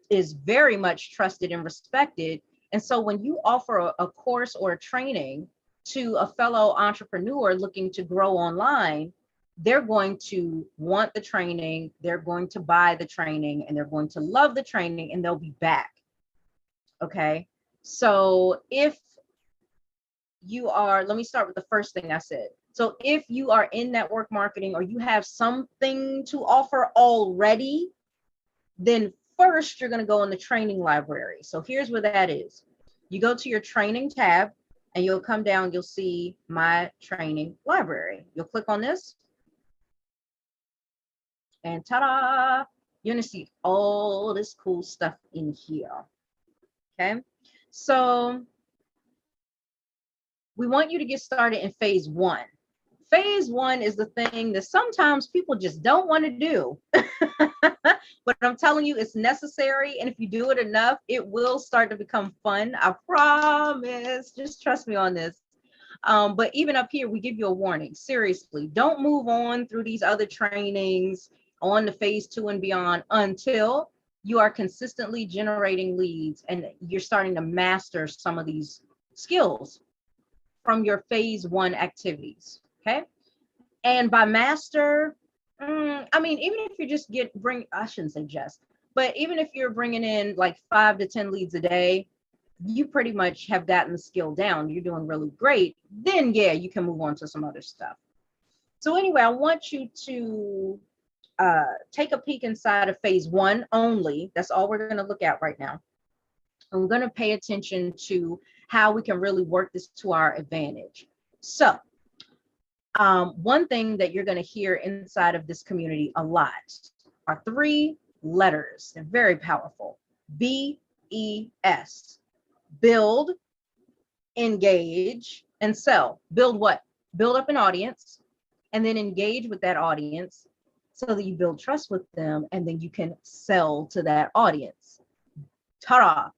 is very much trusted and respected. And so when you offer a course or a training to a fellow entrepreneur looking to grow online, they're going to want the training, they're going to buy the training, and they're going to love the training, and they'll be back. Okay. So if you are, let me start with the first thing I said. So if you are in network marketing or you have something to offer already, then first you're going to go in the training library. So here's where that is. You go to your training tab and you'll come down, you'll see my training library. You'll click on this and ta-da, you're going to see all this cool stuff in here. Okay. So we want you to get started in phase one. Phase one is the thing that sometimes people just don't want to do. But I'm telling you, it's necessary. And if you do it enough, it will start to become fun. I promise. Just trust me on this. But even up here, we give you a warning. Seriously, don't move on through these other trainings on the phase two and beyond until you are consistently generating leads and you're starting to master some of these skills from your phase one activities. Okay. And by master, I mean, even if you just I shouldn't say just, but even if you're bringing in like 5 to 10 leads a day, you pretty much have gotten the skill down. You're doing really great. Then yeah, you can move on to some other stuff. So anyway, I want you to take a peek inside of phase one only. That's all we're going to look at right now. And we're going to pay attention to how we can really work this to our advantage. So one thing that you're going to hear inside of this community a lot are 3 letters. They're very powerful. BES. Build, engage, and sell. Build what? Build up an audience and then engage with that audience so that you build trust with them and then you can sell to that audience. Ta-da!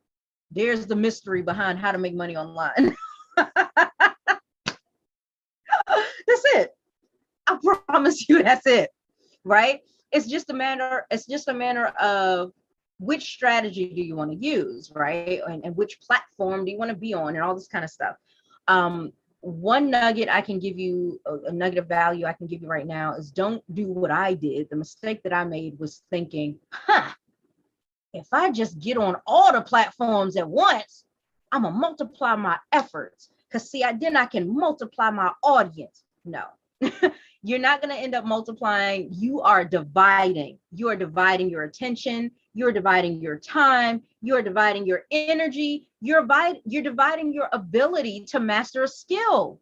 There's the mystery behind how to make money online. That's it. I promise you, that's it. Right? It's just a matter of which strategy do you want to use, right? And which platform do you want to be on and all this kind of stuff. One nugget I can give you, a nugget of value I can give you right now is don't do what I did. The mistake that I made was thinking, if I just get on all the platforms at once, I'm gonna multiply my efforts. Because see, then I can multiply my audience. No, you're not gonna end up multiplying. You are dividing. You are dividing your attention. You're dividing your time. You're dividing your energy. You're dividing your ability to master a skill.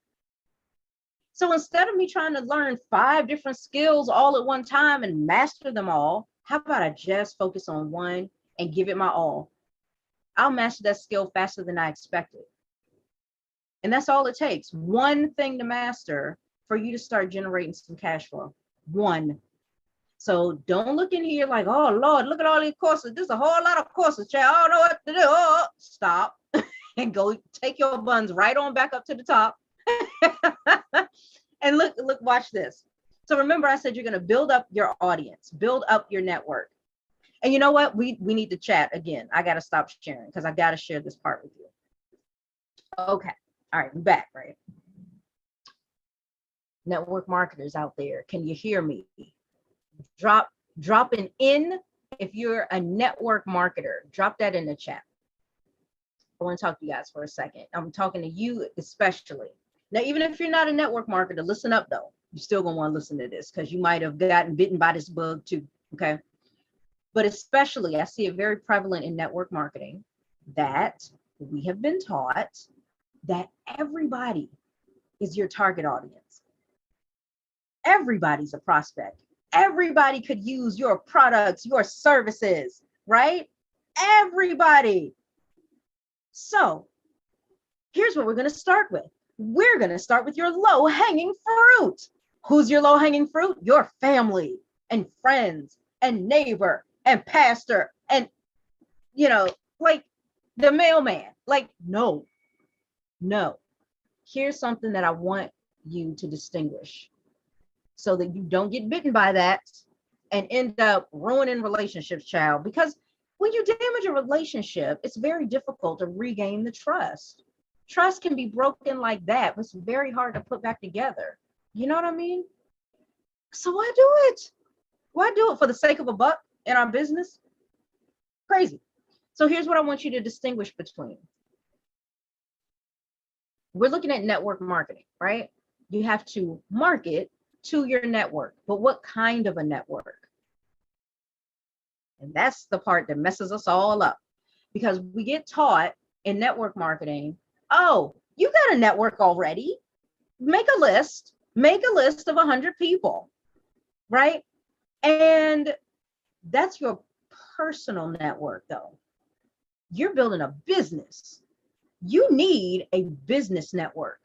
So instead of me trying to learn 5 different skills all at one time and master them all, how about I just focus on one and give it my all? I'll master that skill faster than I expected. And that's all it takes. One thing to master for you to start generating some cash flow. One. So don't look in here like, oh Lord, look at all these courses. There's a whole lot of courses, child. I don't know what to do. Oh, stop and go take your buns right on back up to the top. And look, watch this. So remember, I said you're going to build up your audience, build up your network. And you know what? We need to chat again. I got to stop sharing because I got to share this part with you. Okay. All right. I'm back, right? Network marketers out there. Can you hear me? Drop an in if you're a network marketer. Drop that in the chat. I want to talk to you guys for a second. I'm talking to you especially. Now, even if you're not a network marketer, listen up though. You're still going to want to listen to this because you might have gotten bitten by this bug too. Okay. But especially, I see it very prevalent in network marketing that we have been taught that everybody is your target audience. Everybody's a prospect. Everybody could use your products, your services, right? Everybody. So here's what we're going to start with. We're going to start with your low-hanging fruit. Who's your low-hanging fruit? Your family and friends and neighbor and pastor and, like the mailman. Like, no. Here's something that I want you to distinguish. so that you don't get bitten by that and end up ruining relationships, child. Because when you damage a relationship, it's very difficult to regain the trust. Trust can be broken like that, but it's very hard to put back together. You know what I mean? So why do it? Why do it for the sake of a buck in our business? Crazy. So here's what I want you to distinguish between. We're looking at network marketing, right? You have to market to your network, but what kind of a network? And that's the part that messes us all up, because we get taught in network marketing, oh, you got a network already. Make a list of 100 people, right? And that's your personal network, though. You're building a business. You need a business network.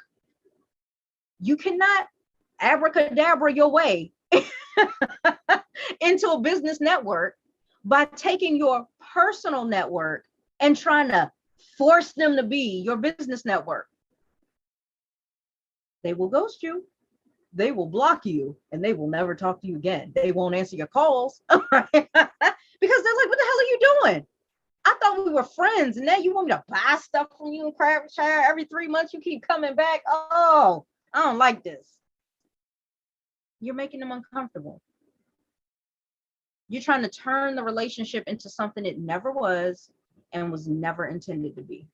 You cannot abracadabra your way into a business network by taking your personal network and trying to force them to be your business network. They will ghost you. They will block you, and they will never talk to you again. They won't answer your calls because they're like, what the hell are you doing? I thought we were friends, and now you want me to buy stuff from you and crap share every 3 months. You keep coming back. Oh, I don't like this. You're making them uncomfortable. You're trying to turn the relationship into something it never was and was never intended to be.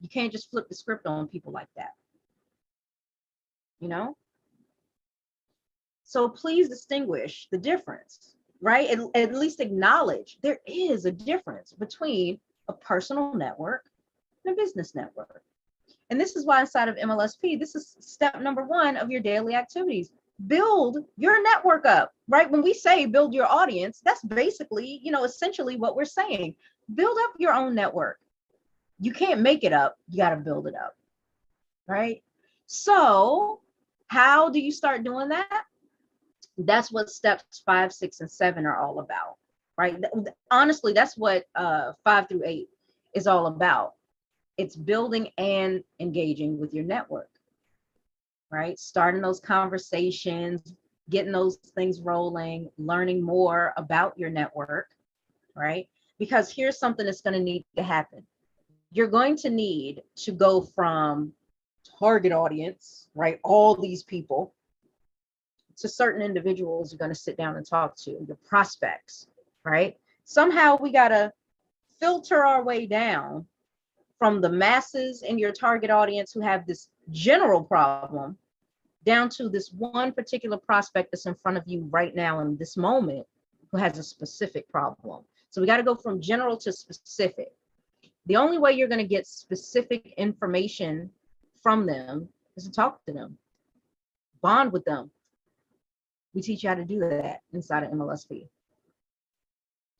You can't just flip the script on people like that. You know? So please distinguish the difference, right? At least acknowledge there is a difference between a personal network and a business network. And this is why inside of MLSP, this is step number 1 of your daily activities. Build your network up, right? When we say build your audience, that's basically, essentially what we're saying. Build up your own network. You can't make it up. You got to build it up, right? So how do you start doing that? That's what steps 5, 6, and 7 are all about, right? Honestly, that's what 5 through 8 is all about. It's building and engaging with your network, right? Starting those conversations, getting those things rolling, learning more about your network, right? Because here's something that's going to need to happen. You're going to need to go from target audience, right? All these people, to certain individuals you're going to sit down and talk to, your prospects, right? Somehow we got to filter our way down from the masses in your target audience who have this general problem down to this one particular prospect that's in front of you right now in this moment who has a specific problem. So we got to go from general to specific. The only way you're going to get specific information from them is to talk to them, bond with them. We teach you how to do that inside of MLSP.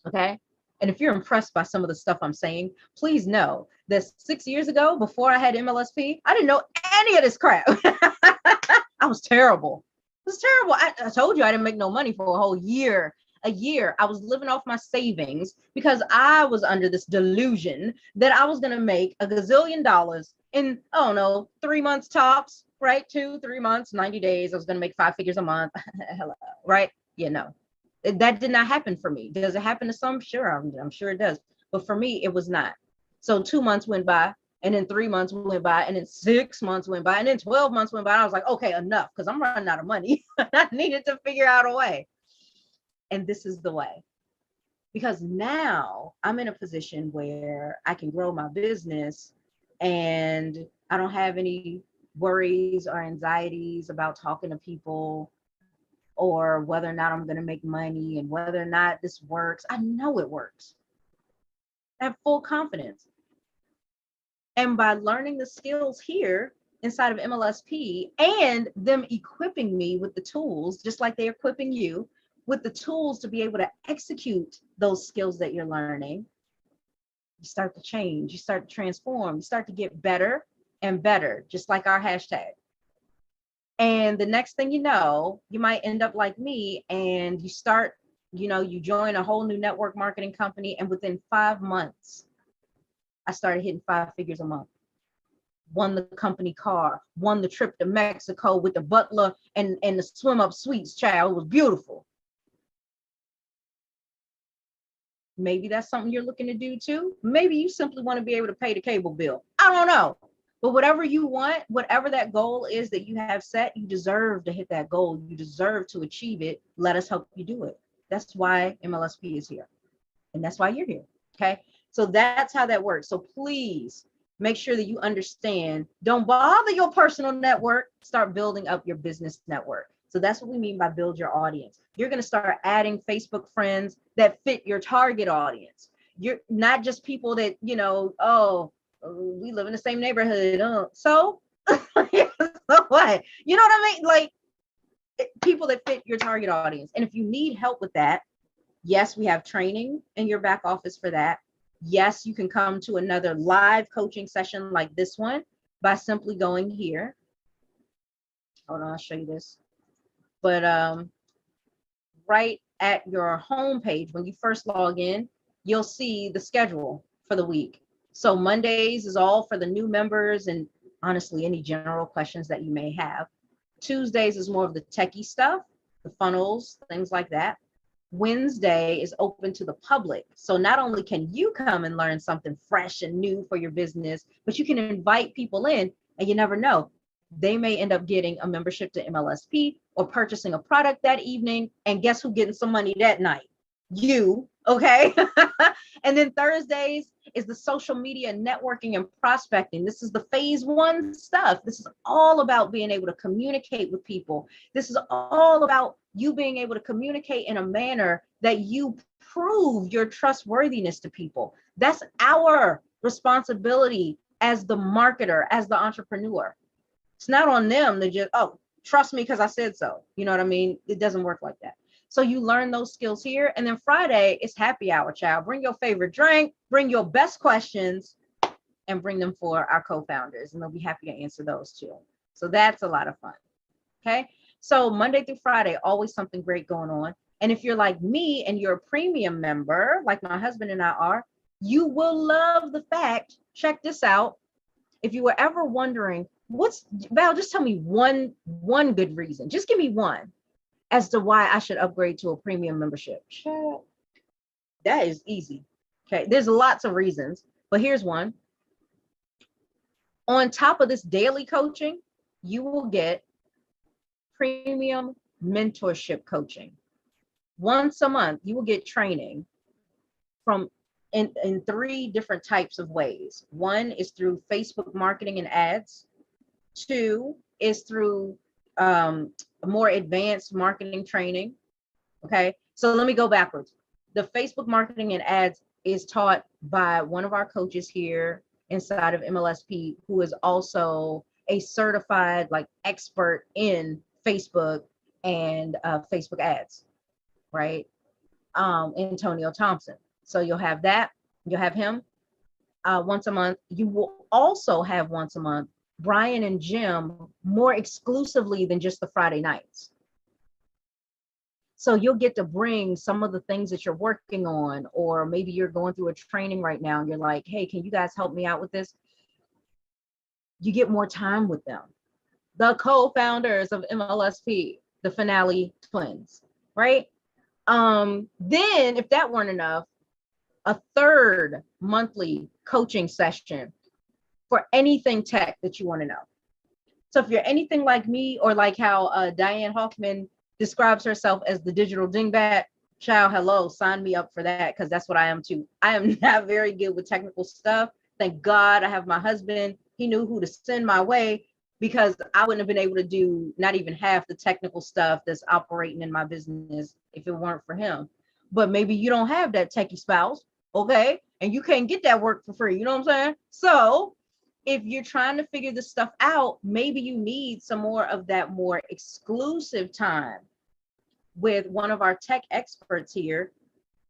Okay? And if you're impressed by some of the stuff I'm saying, please know that 6 years ago, before I had MLSP, I didn't know any of this crap. I was terrible. It was terrible. I told you I didn't make no money for a whole year. A year. I was living off my savings because I was under this delusion that I was going to make $1 gazillion in, 3 months tops, right? 2, 3 months, 90 days. I was going to make 5 figures a month. Hello, right? That did not happen for me. Does it happen to some? Sure, I'm sure it does. But for me, it was not. So 2 months went by, and then 3 months went by, and then 6 months went by, and then 12 months went by. I was like, okay, enough, because I'm running out of money. I needed to figure out a way. And this is the way. Because now I'm in a position where I can grow my business and I don't have any worries or anxieties about talking to people or whether or not I'm going to make money and whether or not this works. I know it works. I have full confidence. And by learning the skills here inside of MLSP and them equipping me with the tools, just like they're equipping you with the tools to be able to execute those skills that you're learning, you start to change, you start to transform, you start to get better and better, just like our hashtag. And the next thing you know, you might end up like me and you start, you join a whole new network marketing company, and within 5 months, I started hitting 5 figures a month. won the company car, won the trip to Mexico with the butler and the swim up suites, child. It was beautiful. Maybe that's something you're looking to do too. Maybe you simply want to be able to pay the cable bill. I don't know. But whatever you want, whatever that goal is that you have set, you deserve to hit that goal. You deserve to achieve it. Let us help you do it. That's why MLSP is here. And that's why you're here. Okay. So that's how that works. So please make sure that you understand. Don't bother your personal network. Start building up your business network. So that's what we mean by build your audience. You're going to start adding Facebook friends that fit your target audience. You're not just people that, you know, oh, we live in the same neighborhood. So, so what? You know what I mean? Like people that fit your target audience. And if you need help with that, yes, we have training in your back office for that. Yes, you can come to another live coaching session like this one by simply going here. Hold on, I'll show you this. But right at your home page, when you first log in, you'll see the schedule for the week. So Mondays is all for the new members and honestly, any general questions that you may have. Tuesdays is more of the techie stuff, the funnels, things like that. Wednesday is open to the public. So not only can you come and learn something fresh and new for your business, but you can invite people in and you never know. They may end up getting a membership to MLSP or purchasing a product that evening. And guess who getting some money that night? You, okay? And then Thursdays is the social media networking and prospecting. This is the phase 1 stuff. This is all about being able to communicate with people. This is all about you being able to communicate in a manner that you prove your trustworthiness to people. That's our responsibility as the marketer, as the entrepreneur. It's not on them to just, oh, trust me because I said so. You know what I mean? It doesn't work like that. So you learn those skills here. And then Friday is happy hour, child. Bring your favorite drink, bring your best questions, and bring them for our co-founders. And they'll be happy to answer those too. So that's a lot of fun. Okay. So Monday through Friday, always something great going on. And if you're like me and you're a premium member, like my husband and I are, you will love the fact, check this out. If you were ever wondering, Val, just tell me one good reason. Just give me one as to why I should upgrade to a premium membership. Sure. That is easy. Okay. There's lots of reasons, but here's one. On top of this daily coaching, you will get premium mentorship coaching. Once a month, you will get training from in 3 different types of ways. 1 is through Facebook marketing and ads. 2 is through more advanced marketing training. Okay, so let me go backwards. The Facebook marketing and ads is taught by one of our coaches here inside of MLSP, who is also a certified like expert in Facebook and Facebook ads, right? Antonio Thompson. So you'll have that, you'll have him once a month. You will also have once a month Brian and Jim more exclusively than just the Friday nights. So you'll get to bring some of the things that you're working on, or maybe you're going through a training right now and you're like, hey, can you guys help me out with this? You get more time with them. The co-founders of MLSP, the finale twins, right? Then if that weren't enough, a 3rd monthly coaching session for anything tech that you want to know. So if you're anything like me, or like how Diane Hoffman describes herself as the digital dingbat, child, hello, sign me up for that, because that's what I am too. I am not very good with technical stuff. Thank God I have my husband. He knew who to send my way, because I wouldn't have been able to do not even half the technical stuff that's operating in my business if it weren't for him. But maybe you don't have that techie spouse, okay? And you can't get that work for free, you know what I'm saying? So if you're trying to figure this stuff out, maybe you need some more of that more exclusive time with one of our tech experts here,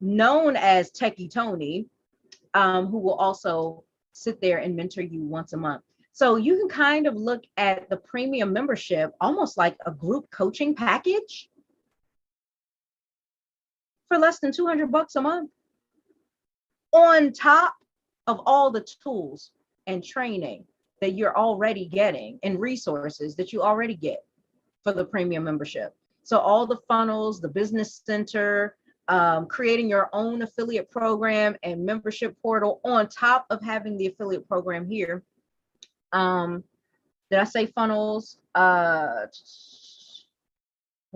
known as Techie Tony, who will also sit there and mentor you once a month. So you can kind of look at the premium membership almost like a group coaching package for less than $200 a month, on top of all the tools and training that you're already getting and resources that you already get for the premium membership. So all the funnels, the business center, creating your own affiliate program and membership portal on top of having the affiliate program here. Did I say funnels? What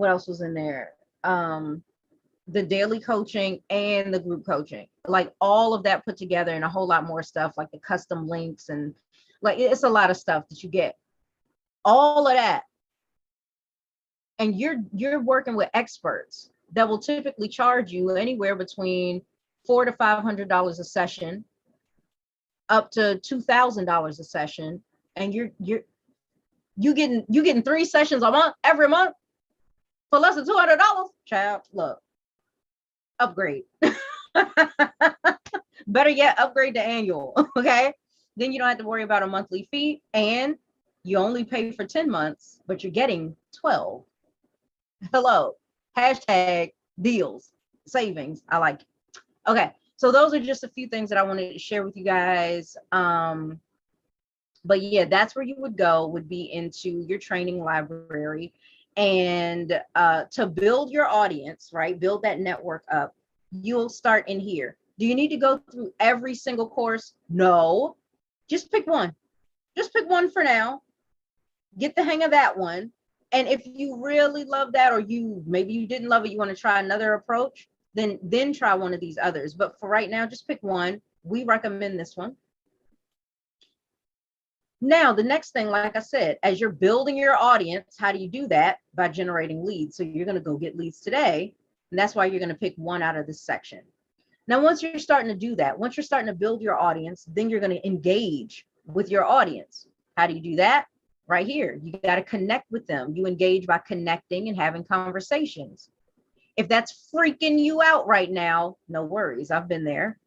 else was in there? The daily coaching and the group coaching, like all of that put together, and a whole lot more stuff like the custom links, and like it's a lot of stuff that you get, all of that. And you're working with experts that will typically charge you anywhere between $400 to $500 a session, up to $2,000 a session, and you're getting 3 sessions a month every month for less than $200. Child, look, upgrade. Better yet, upgrade to annual. Okay, then you don't have to worry about a monthly fee, and you only pay for 10 months, but you're getting 12. Hello, hashtag deals, savings. I like it. Okay, so those are just a few things that I wanted to share with you guys. But yeah, that's where you would go, would be into your training library. And to build your audience, right, build that network up, you'll start in here. Do you need to go through every single course? No, just pick one. Just pick one for now. Get the hang of that one. And if you really love that, or maybe you didn't love it, you want to try another approach, then try one of these others. But for right now, just pick one. We recommend this one. Now, the next thing, like I said, as you're building your audience, how do you do that? By generating leads. So you're going to go get leads today. And that's why you're going to pick one out of this section. Now, once you're starting to do that, once you're starting to build your audience, then you're going to engage with your audience. How do you do that? Right here. You got to connect with them. You engage by connecting and having conversations. If that's freaking you out right now, no worries. I've been there.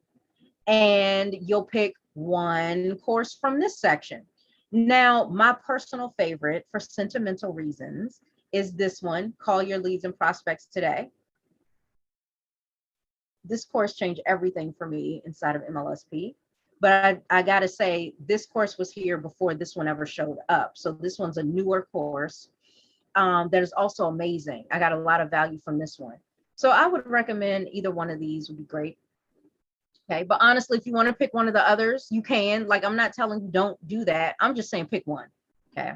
And you'll pick one course from this section. Now, my personal favorite for sentimental reasons is this one, Call Your Leads and Prospects Today. This course changed everything for me inside of MLSP. But I got to say, this course was here before this one ever showed up. So this one's a newer course that is also amazing. I got a lot of value from this one. So I would recommend either one of these would be great. Okay, but honestly, if you want to pick one of the others, you can. Like, I'm not telling you don't do that. I'm just saying pick one. Okay.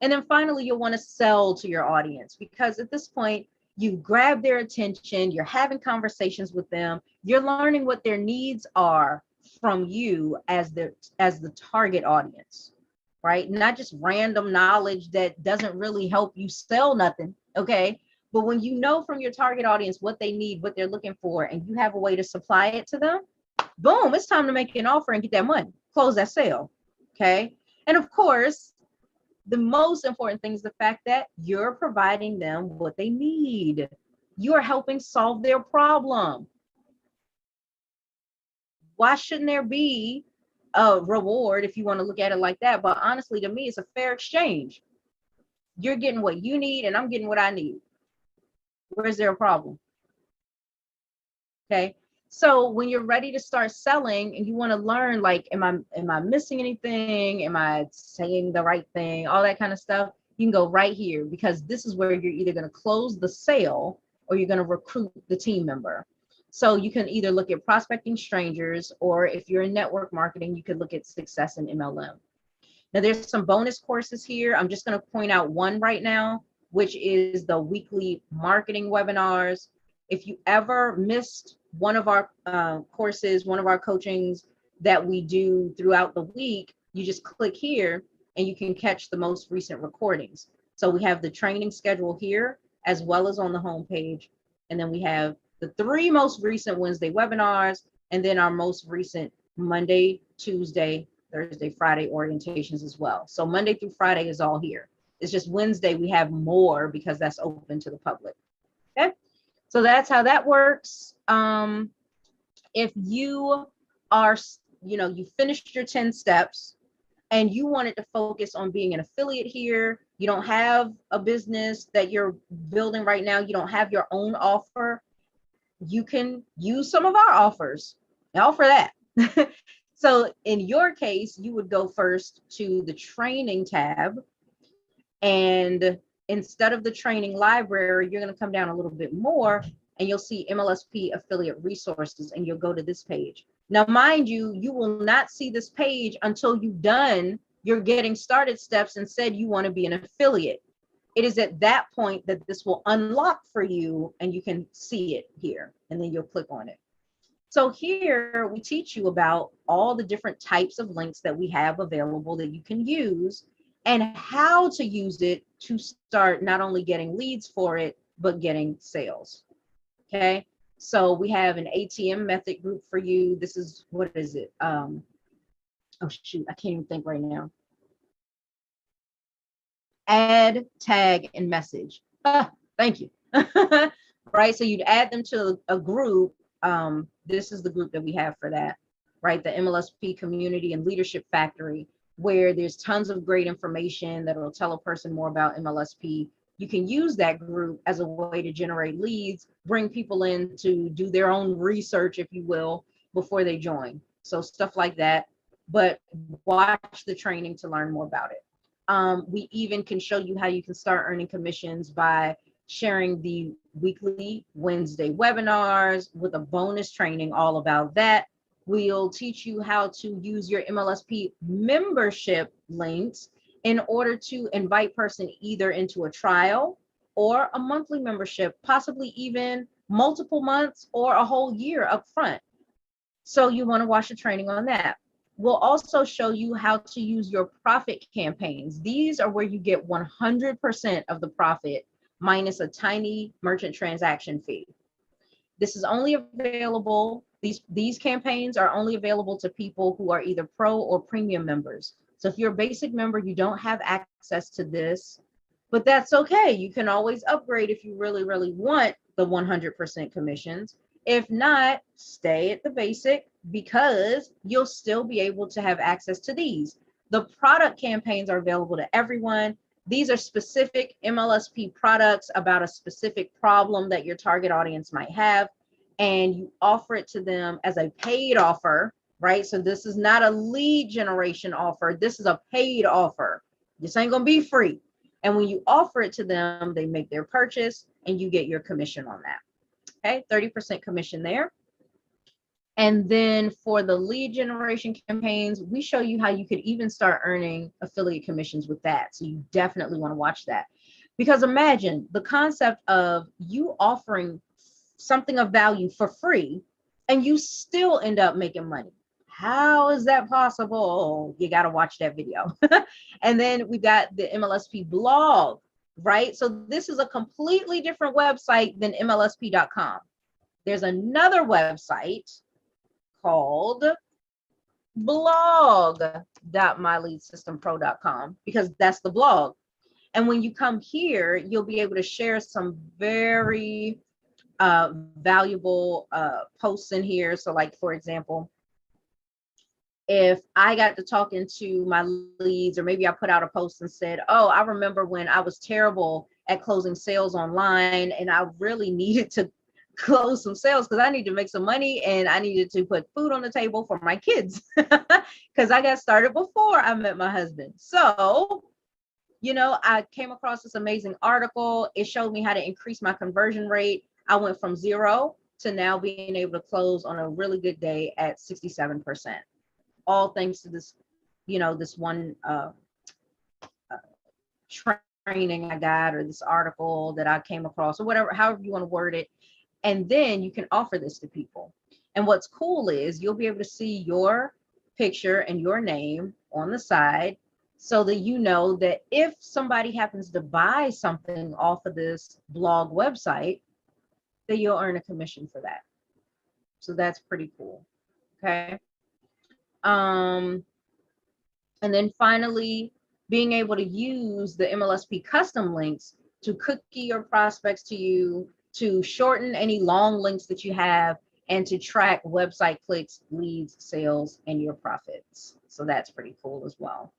And then finally, you'll want to sell to your audience, because at this point, you grab their attention, you're having conversations with them, you're learning what their needs are from you as the target audience, right? Not just random knowledge that doesn't really help you sell nothing. Okay. But when you know from your target audience what they need, what they're looking for, and you have a way to supply it to them, boom, it's time to make an offer and get that money, close that sale. Okay. And of course, the most important thing is the fact that you're providing them what they need. You're helping solve their problem. Why shouldn't there be a reward if you want to look at it like that? But honestly, to me, it's a fair exchange. You're getting what you need and I'm getting what I need. Where's there a problem? Okay. So when you're ready to start selling and you want to learn, like, am I missing anything? Am I saying the right thing? All that kind of stuff. You can go right here, because this is where you're either going to close the sale or you're going to recruit the team member. So you can either look at prospecting strangers, or if you're in network marketing, you could look at success in MLM. Now there's some bonus courses here. I'm just going to point out one right now, which is the weekly marketing webinars. If you ever missed one of our courses, one of our coachings that we do throughout the week, you just click here and you can catch the most recent recordings. So we have the training schedule here as well as on the homepage. And then we have the 3 most recent Wednesday webinars, and then our most recent Monday, Tuesday, Thursday, Friday orientations as well. So Monday through Friday is all here. It's just Wednesday we have more because that's open to the public. Okay. So that's how that works. If you are, you finished your 10 steps and you wanted to focus on being an affiliate here, you don't have a business that you're building right now, you don't have your own offer, you can use some of our offers. I offer that. So in your case, you would go first to the training tab, and instead of the training library, you're going to come down a little bit more and you'll see MLSP affiliate resources, and you'll go to this page. Now, mind you, you will not see this page until you've done your getting started steps and said you want to be an affiliate. It is at that point that this will unlock for you and you can see it here, and then you'll click on it. So here we teach you about all the different types of links that we have available that you can use, and how to use it to start not only getting leads for it, but getting sales. Okay, so we have an ATM method group for you. This is, what is it? Oh shoot, I can't even think right now. Add, tag, and message. Thank you. Right, so you'd add them to a group. This is the group that we have for that, right? The MLSP Community and Leadership Factory, where there's tons of great information that will tell a person more about MLSP. You can use that group as a way to generate leads, bring people in to do their own research, if you will, before they join. So stuff like that, but watch the training to learn more about it. We even can show you how you can start earning commissions by sharing the weekly Wednesday webinars with a bonus training all about that. We'll teach you how to use your MLSP membership links in order to invite person either into a trial or a monthly membership, possibly even multiple months or a whole year up front. So you want to watch the training on that. We'll also show you how to use your profit campaigns. These are where you get 100% of the profit minus a tiny merchant transaction fee. This is only available, these campaigns are only available to people who are either pro or premium members. So if you're a basic member, you don't have access to this, but that's okay. You can always upgrade if you really, really want the 100% commissions. If not, stay at the basic, because you'll still be able to have access to these. The product campaigns are available to everyone. These are specific MLSP products about a specific problem that your target audience might have, and you offer it to them as a paid offer, right? So this is not a lead generation offer. This is a paid offer. This ain't gonna be free. And when you offer it to them, they make their purchase and you get your commission on that. Okay, 30% commission there. And then for the lead generation campaigns, we show you how you could even start earning affiliate commissions with that. So you definitely want to watch that, because imagine the concept of you offering something of value for free and you still end up making money. How is that possible? You got to watch that video. And then we got the MLSP blog, right? So this is a completely different website than mlsp.com. There's another website called blog.MyLeadSystemPRO.com, because that's the blog. And when you come here, you'll be able to share some very valuable posts in here. So like, for example, if I got to talking to my leads, or maybe I put out a post and said, oh, I remember when I was terrible at closing sales online and I really needed to close some sales because I need to make some money and I needed to put food on the table for my kids because I got started before I met my husband. So, you know, I came across this amazing article. It showed me how to increase my conversion rate. I went from 0 to now being able to close on a really good day at 67%. All thanks to this, you know, this one training I got, or this article that I came across, or whatever, however you want to word it. And then you can offer this to people. And what's cool is you'll be able to see your picture and your name on the side, so that you know that if somebody happens to buy something off of this blog website, that you'll earn a commission for that. So that's pretty cool. Okay. And then finally, being able to use the MLSP custom links to cookie your prospects to you, to shorten any long links that you have, and to track website clicks, leads, sales, and your profits. So that's pretty cool as well.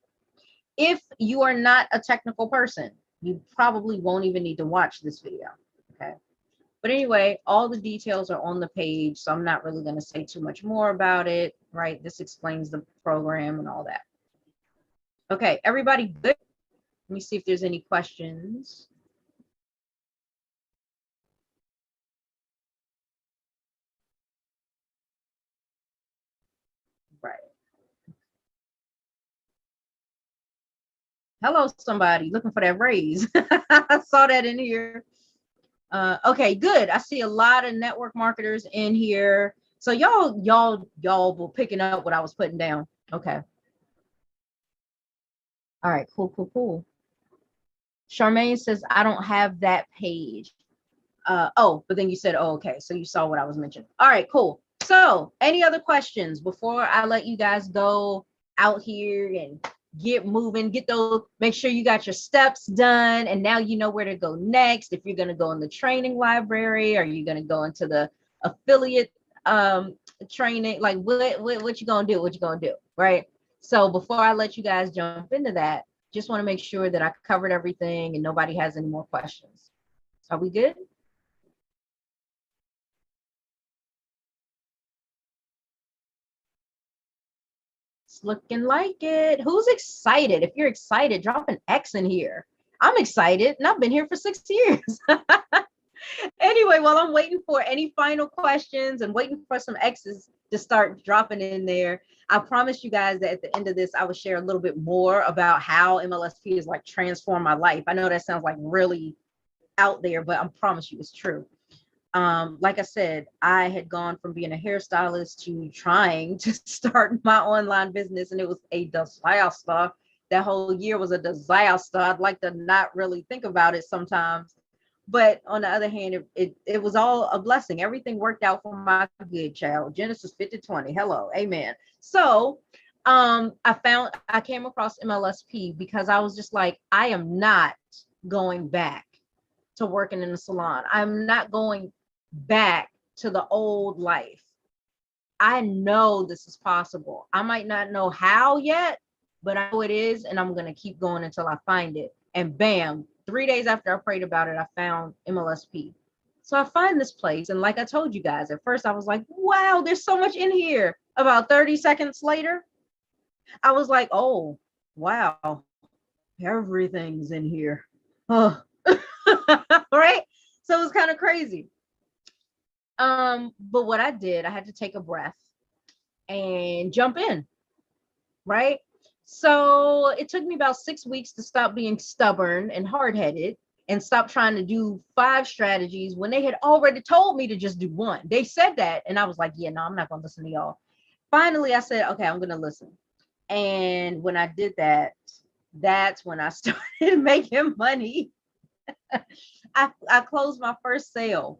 If you are not a technical person, you probably won't even need to watch this video, okay? But anyway, all the details are on the page, so I'm not really going to say too much more about it, right? This explains the program and all that. Okay, everybody good? Let me see if there's any questions. Right. Hello, somebody looking for that raise. I saw that in here. Okay, good. I see a lot of network marketers in here. So y'all were picking up what I was putting down. Okay. All right, cool. Charmaine says, I don't have that page. Oh, but then you said, oh, okay. So you saw what I was mentioning. All right, cool. So any other questions before I let you guys go out here and get moving, make sure you got your steps done. And now you know where to go next. If you're going to go in the training library, or you're going to go into the affiliate training, like what you going to do? What you going to do? Right. So before I let you guys jump into that, just want to make sure that I covered everything and nobody has any more questions. Are we good? It's looking like it. Who's excited? If you're excited, drop an X in here. I'm excited, and I've been here for 6 years. Anyway, while I'm waiting for any final questions and waiting for some X's to start dropping in there, I promise you guys that at the end of this, I will share a little bit more about how MLSP has like transformed my life. I know that sounds like really out there, but I promise you it's true. Like I said, I had gone from being a hairstylist to trying to start my online business, and it was a disaster. That whole year was a disaster. I'd like to not really think about it sometimes. But on the other hand, it was all a blessing. Everything worked out for my good, child. Genesis 50:20. Hello, amen. So I came across MLSP because I was just like, I am not going back to working in the salon. I'm not going back to the old life. I know this is possible. I might not know how yet, but I know it is, and I'm going to keep going until I find it. And bam, 3 days after I prayed about it, I found MLSP. So I find this place, and like I told you guys, at first I was like, wow, there's so much in here. About 30 seconds later, I was like, oh, wow, everything's in here. Oh. Right? So it was kind of crazy. But what I did, I had to take a breath and jump in, right? So it took me about 6 weeks to stop being stubborn and hard-headed and stop trying to do 5 strategies when they had already told me to just do 1. They said that, and I was like, yeah, no, I'm not gonna listen to y'all. Finally, I said, okay, I'm gonna listen. And when I did that, that's when I started making money. I closed my first sale.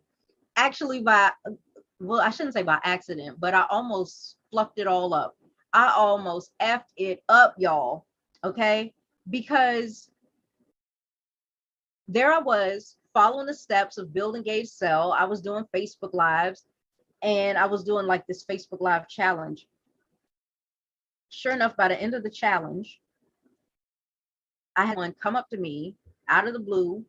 Actually, well, I shouldn't say by accident, but I almost fluffed it all up. I almost effed it up, y'all. Okay. Because there I was following the steps of build, engage, sell. I was doing Facebook Lives, and I was doing like this Facebook Live challenge. Sure enough, by the end of the challenge, I had one come up to me out of the blue,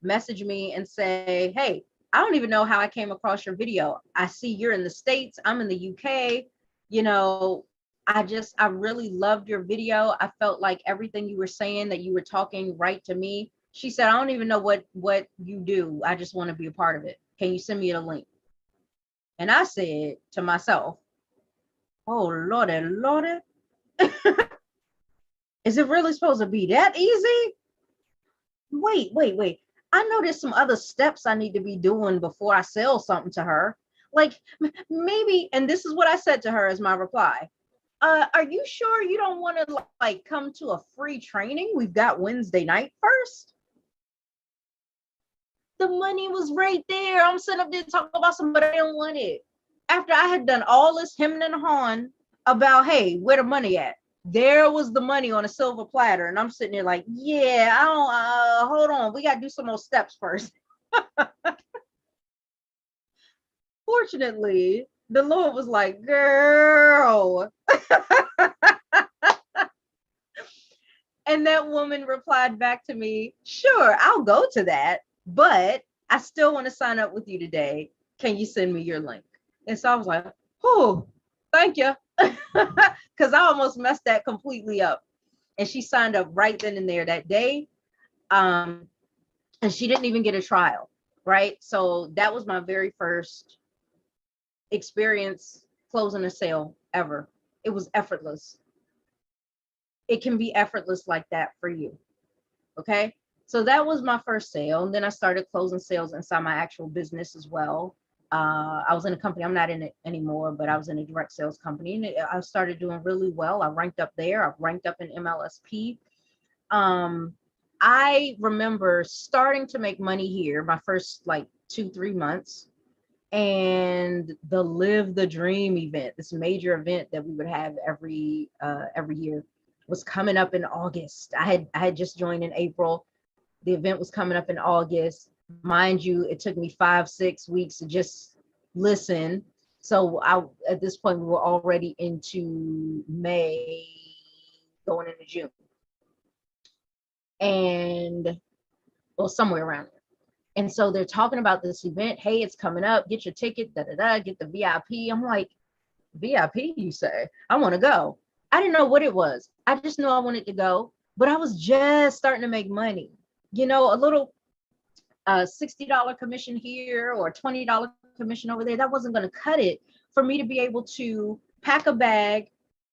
message me and say, hey, I don't even know how I came across your video. I see you're in the States, I'm in the UK. You know, I really loved your video. I felt like everything you were saying, that you were talking right to me. She said, I don't even know what you do. I just want to be a part of it. Can you send me a link? And I said to myself, oh, Lordy. Is it really supposed to be that easy? Wait. I know there's some other steps I need to be doing before I sell something to her. Like maybe, and this is what I said to her as my reply. Are you sure you don't want to like come to a free training we've got Wednesday night first? The money was right there. I'm sitting up there talking about somebody I didn't want it. After I had done all this hemming and hawing about, hey, where the money at? There was the money on a silver platter. And I'm sitting there like, yeah, I don't, hold on. We got to do some more steps first. Fortunately, the Lord was like, girl. And that woman replied back to me, sure, I'll go to that, but I still want to sign up with you today. Can you send me your link? And so I was like, oh, thank you. Because I almost messed that completely up. And she signed up right then and there that day. And she didn't even get a trial, right? So that was my very first experience closing a sale ever. It was effortless. It can be effortless like that for you. Okay. So that was my first sale. And then I started closing sales inside my actual business as well. I was in a company, I'm not in it anymore, but I was in a direct sales company and I started doing really well. I ranked up there. I ranked up in MLSP. I remember starting to make money here my first like 2-3 months, and the Live the Dream event, this major event that we would have every year, was coming up in August. I had just joined in April. The event was coming up in August. Mind you, it took me 5-6 weeks to just listen. So at this point, we were already into May, going into June. And well, somewhere around there. And so they're talking about this event. Hey, it's coming up. Get your ticket, get the VIP. I'm like, VIP, you say? I want to go. I didn't know what it was. I just knew I wanted to go, but I was just starting to make money. You know, a little $60 commission here or $20 commission over there, that wasn't going to cut it for me to be able to pack a bag,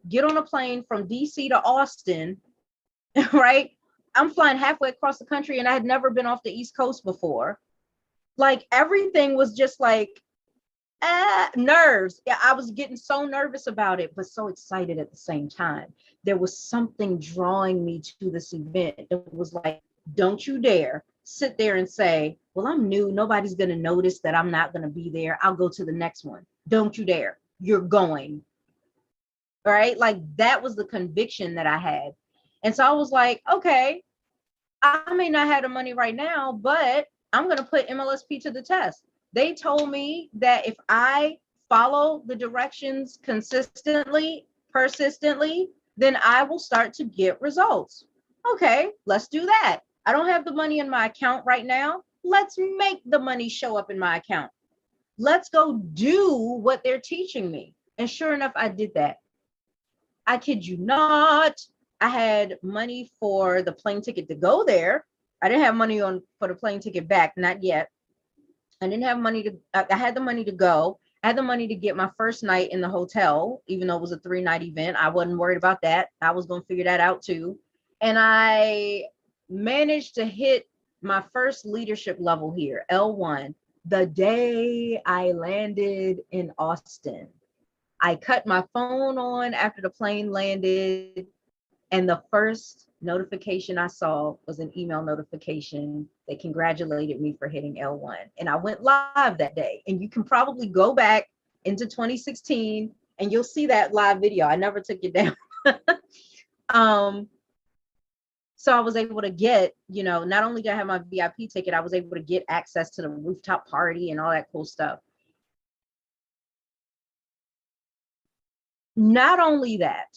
get on a plane from DC to Austin, right? I'm flying halfway across the country and I had never been off the East Coast before. Like everything was just like nerves. Yeah, I was getting so nervous about it, but so excited at the same time. There was something drawing me to this event. It was like, don't you dare sit there and say, well, I'm new. Nobody's going to notice that I'm not going to be there. I'll go to the next one. Don't you dare. You're going. All right. Like that was the conviction that I had. And so I was like, okay, I may not have the money right now, but I'm going to put MLSP to the test. They told me that if I follow the directions consistently, persistently, then I will start to get results. Okay, let's do that. I don't have the money in my account right now. Let's make the money show up in my account. Let's go do what they're teaching me. And sure enough, I did that. I kid you not. I had money for the plane ticket to go there. I didn't have money for the plane ticket back, not yet. I didn't have money to, I had the money to go. I had the money to get my first night in the hotel, even though it was a 3-night event. I wasn't worried about that. I was going to figure that out too. And I managed to hit my first leadership level here, L1, the day I landed in Austin. I cut my phone on after the plane landed, and the first notification I saw was an email notification that congratulated me for hitting L1. And I went live that day. And you can probably go back into 2016 and you'll see that live video. I never took it down. So I was able to get, you know, not only did I have my VIP ticket, I was able to get access to the rooftop party and all that cool stuff. Not only that,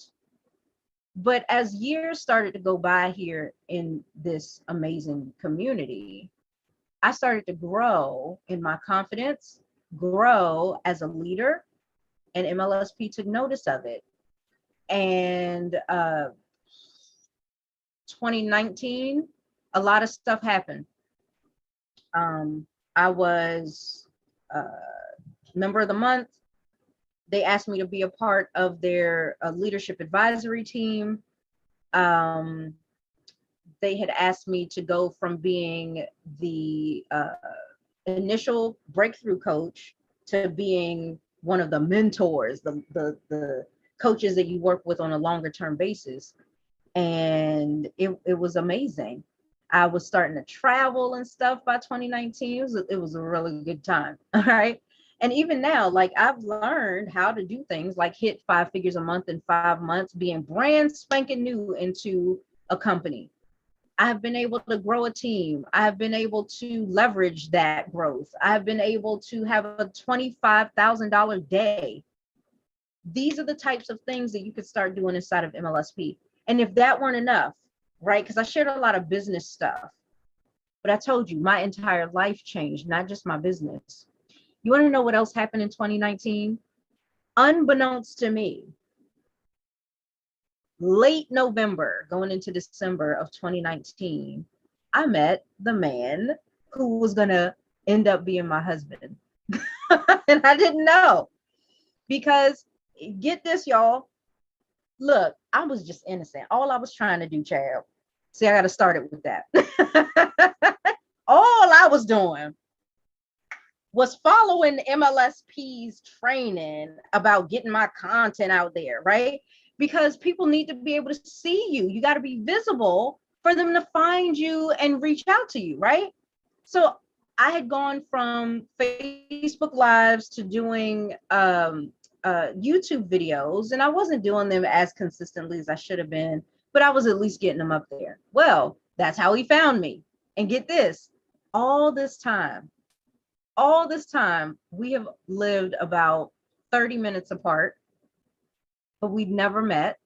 but as years started to go by here in this amazing community, I started to grow in my confidence, grow as a leader, and MLSP took notice of it. And 2019, a lot of stuff happened. I was member of the month. They asked me to be a part of their leadership advisory team. They had asked me to go from being the initial breakthrough coach to being one of the mentors, the coaches that you work with on a longer term basis. And it was amazing. I was starting to travel and stuff by 2019. It was a really good time. All right. And even now, like I've learned how to do things like hit 5 figures a month in 5 months, being brand spanking new into a company. I've been able to grow a team. I've been able to leverage that growth. I've been able to have a $25,000 day. These are the types of things that you could start doing inside of MLSP. And if that weren't enough, right? Because I shared a lot of business stuff. But I told you, my entire life changed, not just my business. You want to know what else happened in 2019? Unbeknownst to me, late November, going into December of 2019, I met the man who was going to end up being my husband. And I didn't know, because get this, y'all. Look, I was just innocent. All I was trying to do, child. See, I got to start it with that. All I was doing was following MLSP's training about getting my content out there, right? Because people need to be able to see you. You got to be visible for them to find you and reach out to you, right? So I had gone from Facebook Lives to doing YouTube videos, and I wasn't doing them as consistently as I should have been, but I was at least getting them up there. Well, that's how he found me. And get this, all this time, we have lived about 30 minutes apart, but we'd never met.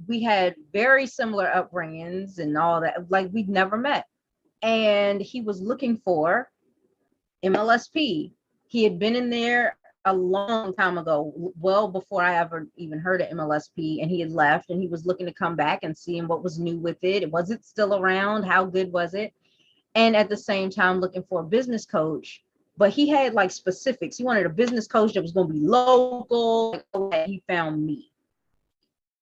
We had very similar upbringings and all that, like we'd never met. And he was looking for MLSP. He had been in there a long time ago, well before I ever even heard of MLSP, and he had left, and he was looking to come back and seeing what was new with it. Was it still around? How good was it? And at the same time looking for a business coach, but he had like specifics. He wanted a business coach that was going to be local. He found me,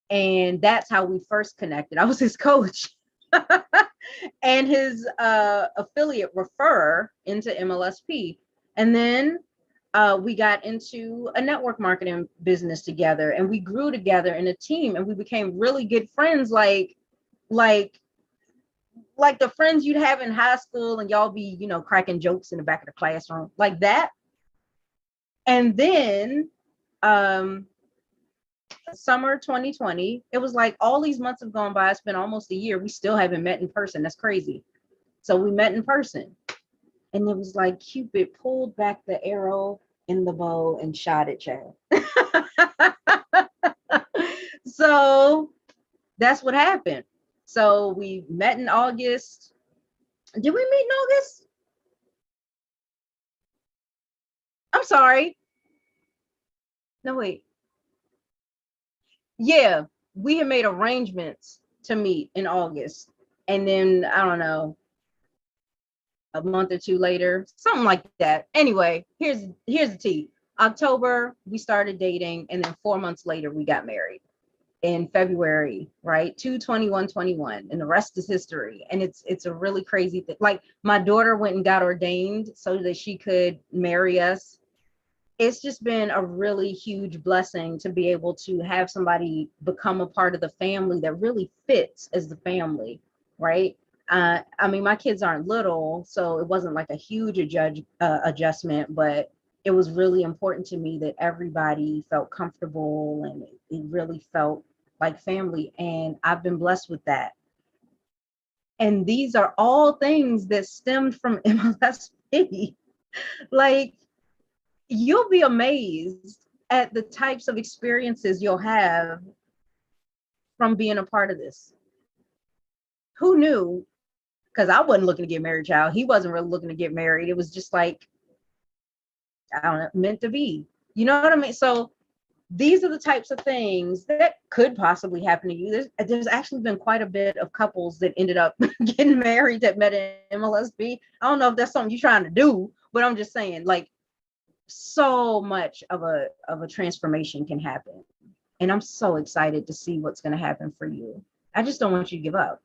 and that's how we first connected. I was his coach. And his affiliate referrer into MLSP. And then we got into a network marketing business together, and we grew together in a team, and we became really good friends, like the friends you'd have in high school, and y'all be, you know, cracking jokes in the back of the classroom like that. And then summer 2020, it was like all these months have gone by. It's been almost a year. We still haven't met in person. That's crazy. So we met in person, and it was like Cupid pulled back the arrow in the bow and shot at Chad. So that's what happened. So we met in August. Did we meet in August? I'm sorry. No, wait. Yeah, we had made arrangements to meet in August. And then, I don't know, a month or two later, something like that. Anyway, here's the tea. October, we started dating, and then 4 months later, we got married in February, right? 2/21/21, and the rest is history. And it's a really crazy thing. Like, my daughter went and got ordained so that she could marry us. It's just been a really huge blessing to be able to have somebody become a part of the family that really fits as the family, right? I mean, my kids aren't little, so it wasn't like a huge adjustment, but it was really important to me that everybody felt comfortable, and it really felt like family. And I've been blessed with that. And these are all things that stemmed from MLSP. Like, you'll be amazed at the types of experiences you'll have from being a part of this. Who knew? Because I wasn't looking to get married, child. He wasn't really looking to get married. It was just like, I don't know, meant to be. You know what I mean? So these are the types of things that could possibly happen to you. There's actually been quite a bit of couples that ended up getting married that met in MLSP. I don't know if that's something you're trying to do, but I'm just saying, like, so much of a transformation can happen. And I'm so excited to see what's going to happen for you. I just don't want you to give up.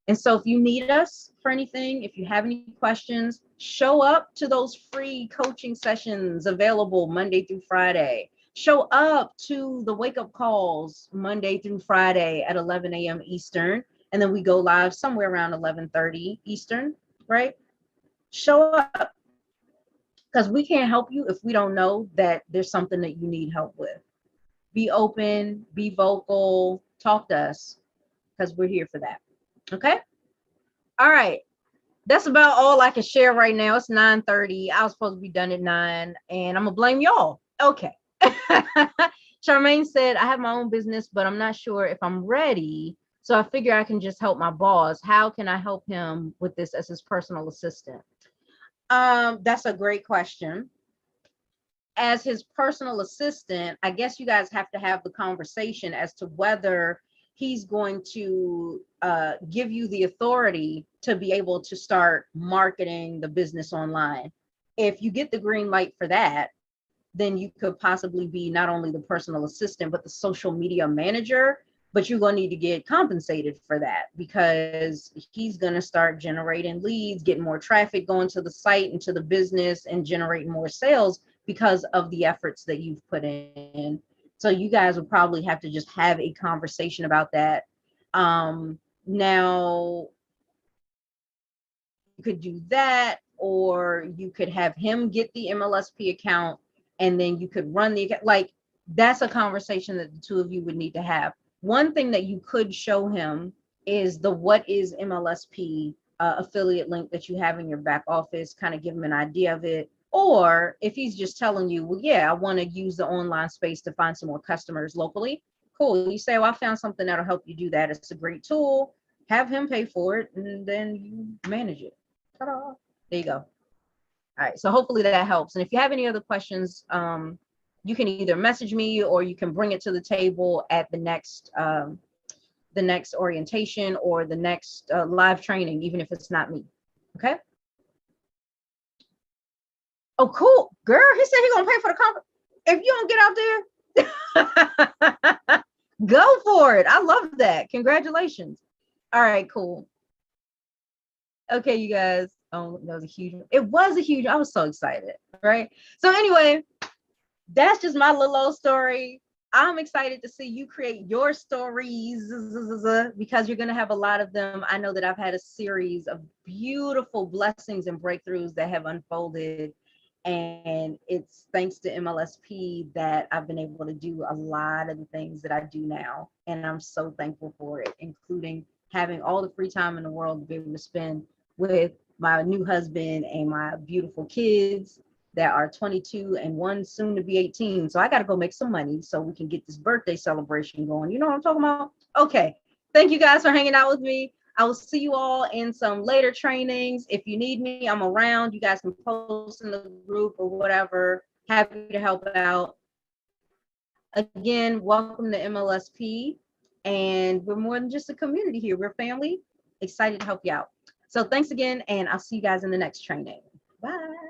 And so if you need us for anything, if you have any questions, show up to those free coaching sessions available Monday through Friday. Show up to the wake up calls Monday through Friday at 11 a.m. Eastern. And then we go live somewhere around 11:30 Eastern, right? Show up, because we can't help you if we don't know that there's something that you need help with. Be open, be vocal, talk to us, because we're here for that. Okay. All right. That's about all I can share right now. It's 9:30. I was supposed to be done at 9, and I'm gonna blame y'all. Okay. Charmaine said, I have my own business, but I'm not sure if I'm ready. So I figure I can just help my boss. How can I help him with this as his personal assistant? That's a great question. As his personal assistant, I guess you guys have to have the conversation as to whether he's going to give you the authority to be able to start marketing the business online. If you get the green light for that, then you could possibly be not only the personal assistant, but the social media manager. But you're going to need to get compensated for that, because he's going to start generating leads, getting more traffic going to the site and to the business, and generating more sales because of the efforts that you've put in. So you guys would probably have to just have a conversation about that. Now, you could do that, or you could have him get the MLSP account, and then you could run the account. Like, that's a conversation that the two of you would need to have. One thing that you could show him is the What is MLSP affiliate link that you have in your back office, kind of give him an idea of it. Or if he's just telling you, well, yeah, I want to use the online space to find some more customers locally, cool. You say, well, I found something that'll help you do that. It's a great tool. Have him pay for it, and then you manage it. Ta-da. There you go. All right, so hopefully that helps. And if you have any other questions, you can either message me, or you can bring it to the table at the next orientation or the next live training, even if it's not me. Okay. Oh, cool, girl. He said he's gonna pay for the conference. If you don't get out there, go for it. I love that. Congratulations. All right, cool. Okay, you guys. Oh, that was a huge. It was a huge. I was so excited, right? So anyway, that's just my little old story. I'm excited to see you create your stories, because you're going to have a lot of them. I know that I've had a series of beautiful blessings and breakthroughs that have unfolded. And it's thanks to MLSP that I've been able to do a lot of the things that I do now. And I'm so thankful for it, including having all the free time in the world to be able to spend with my new husband and my beautiful kids that are 22 and one soon to be 18. So I got to go make some money so we can get this birthday celebration going. You know what I'm talking about? Okay. Thank you guys for hanging out with me. I will see you all in some later trainings. If you need me, I'm around. You guys can post in the group or whatever. Happy to help out. Again, welcome to MLSP. And we're more than just a community here. We're family. Excited to help you out. So thanks again, and I'll see you guys in the next training. Bye.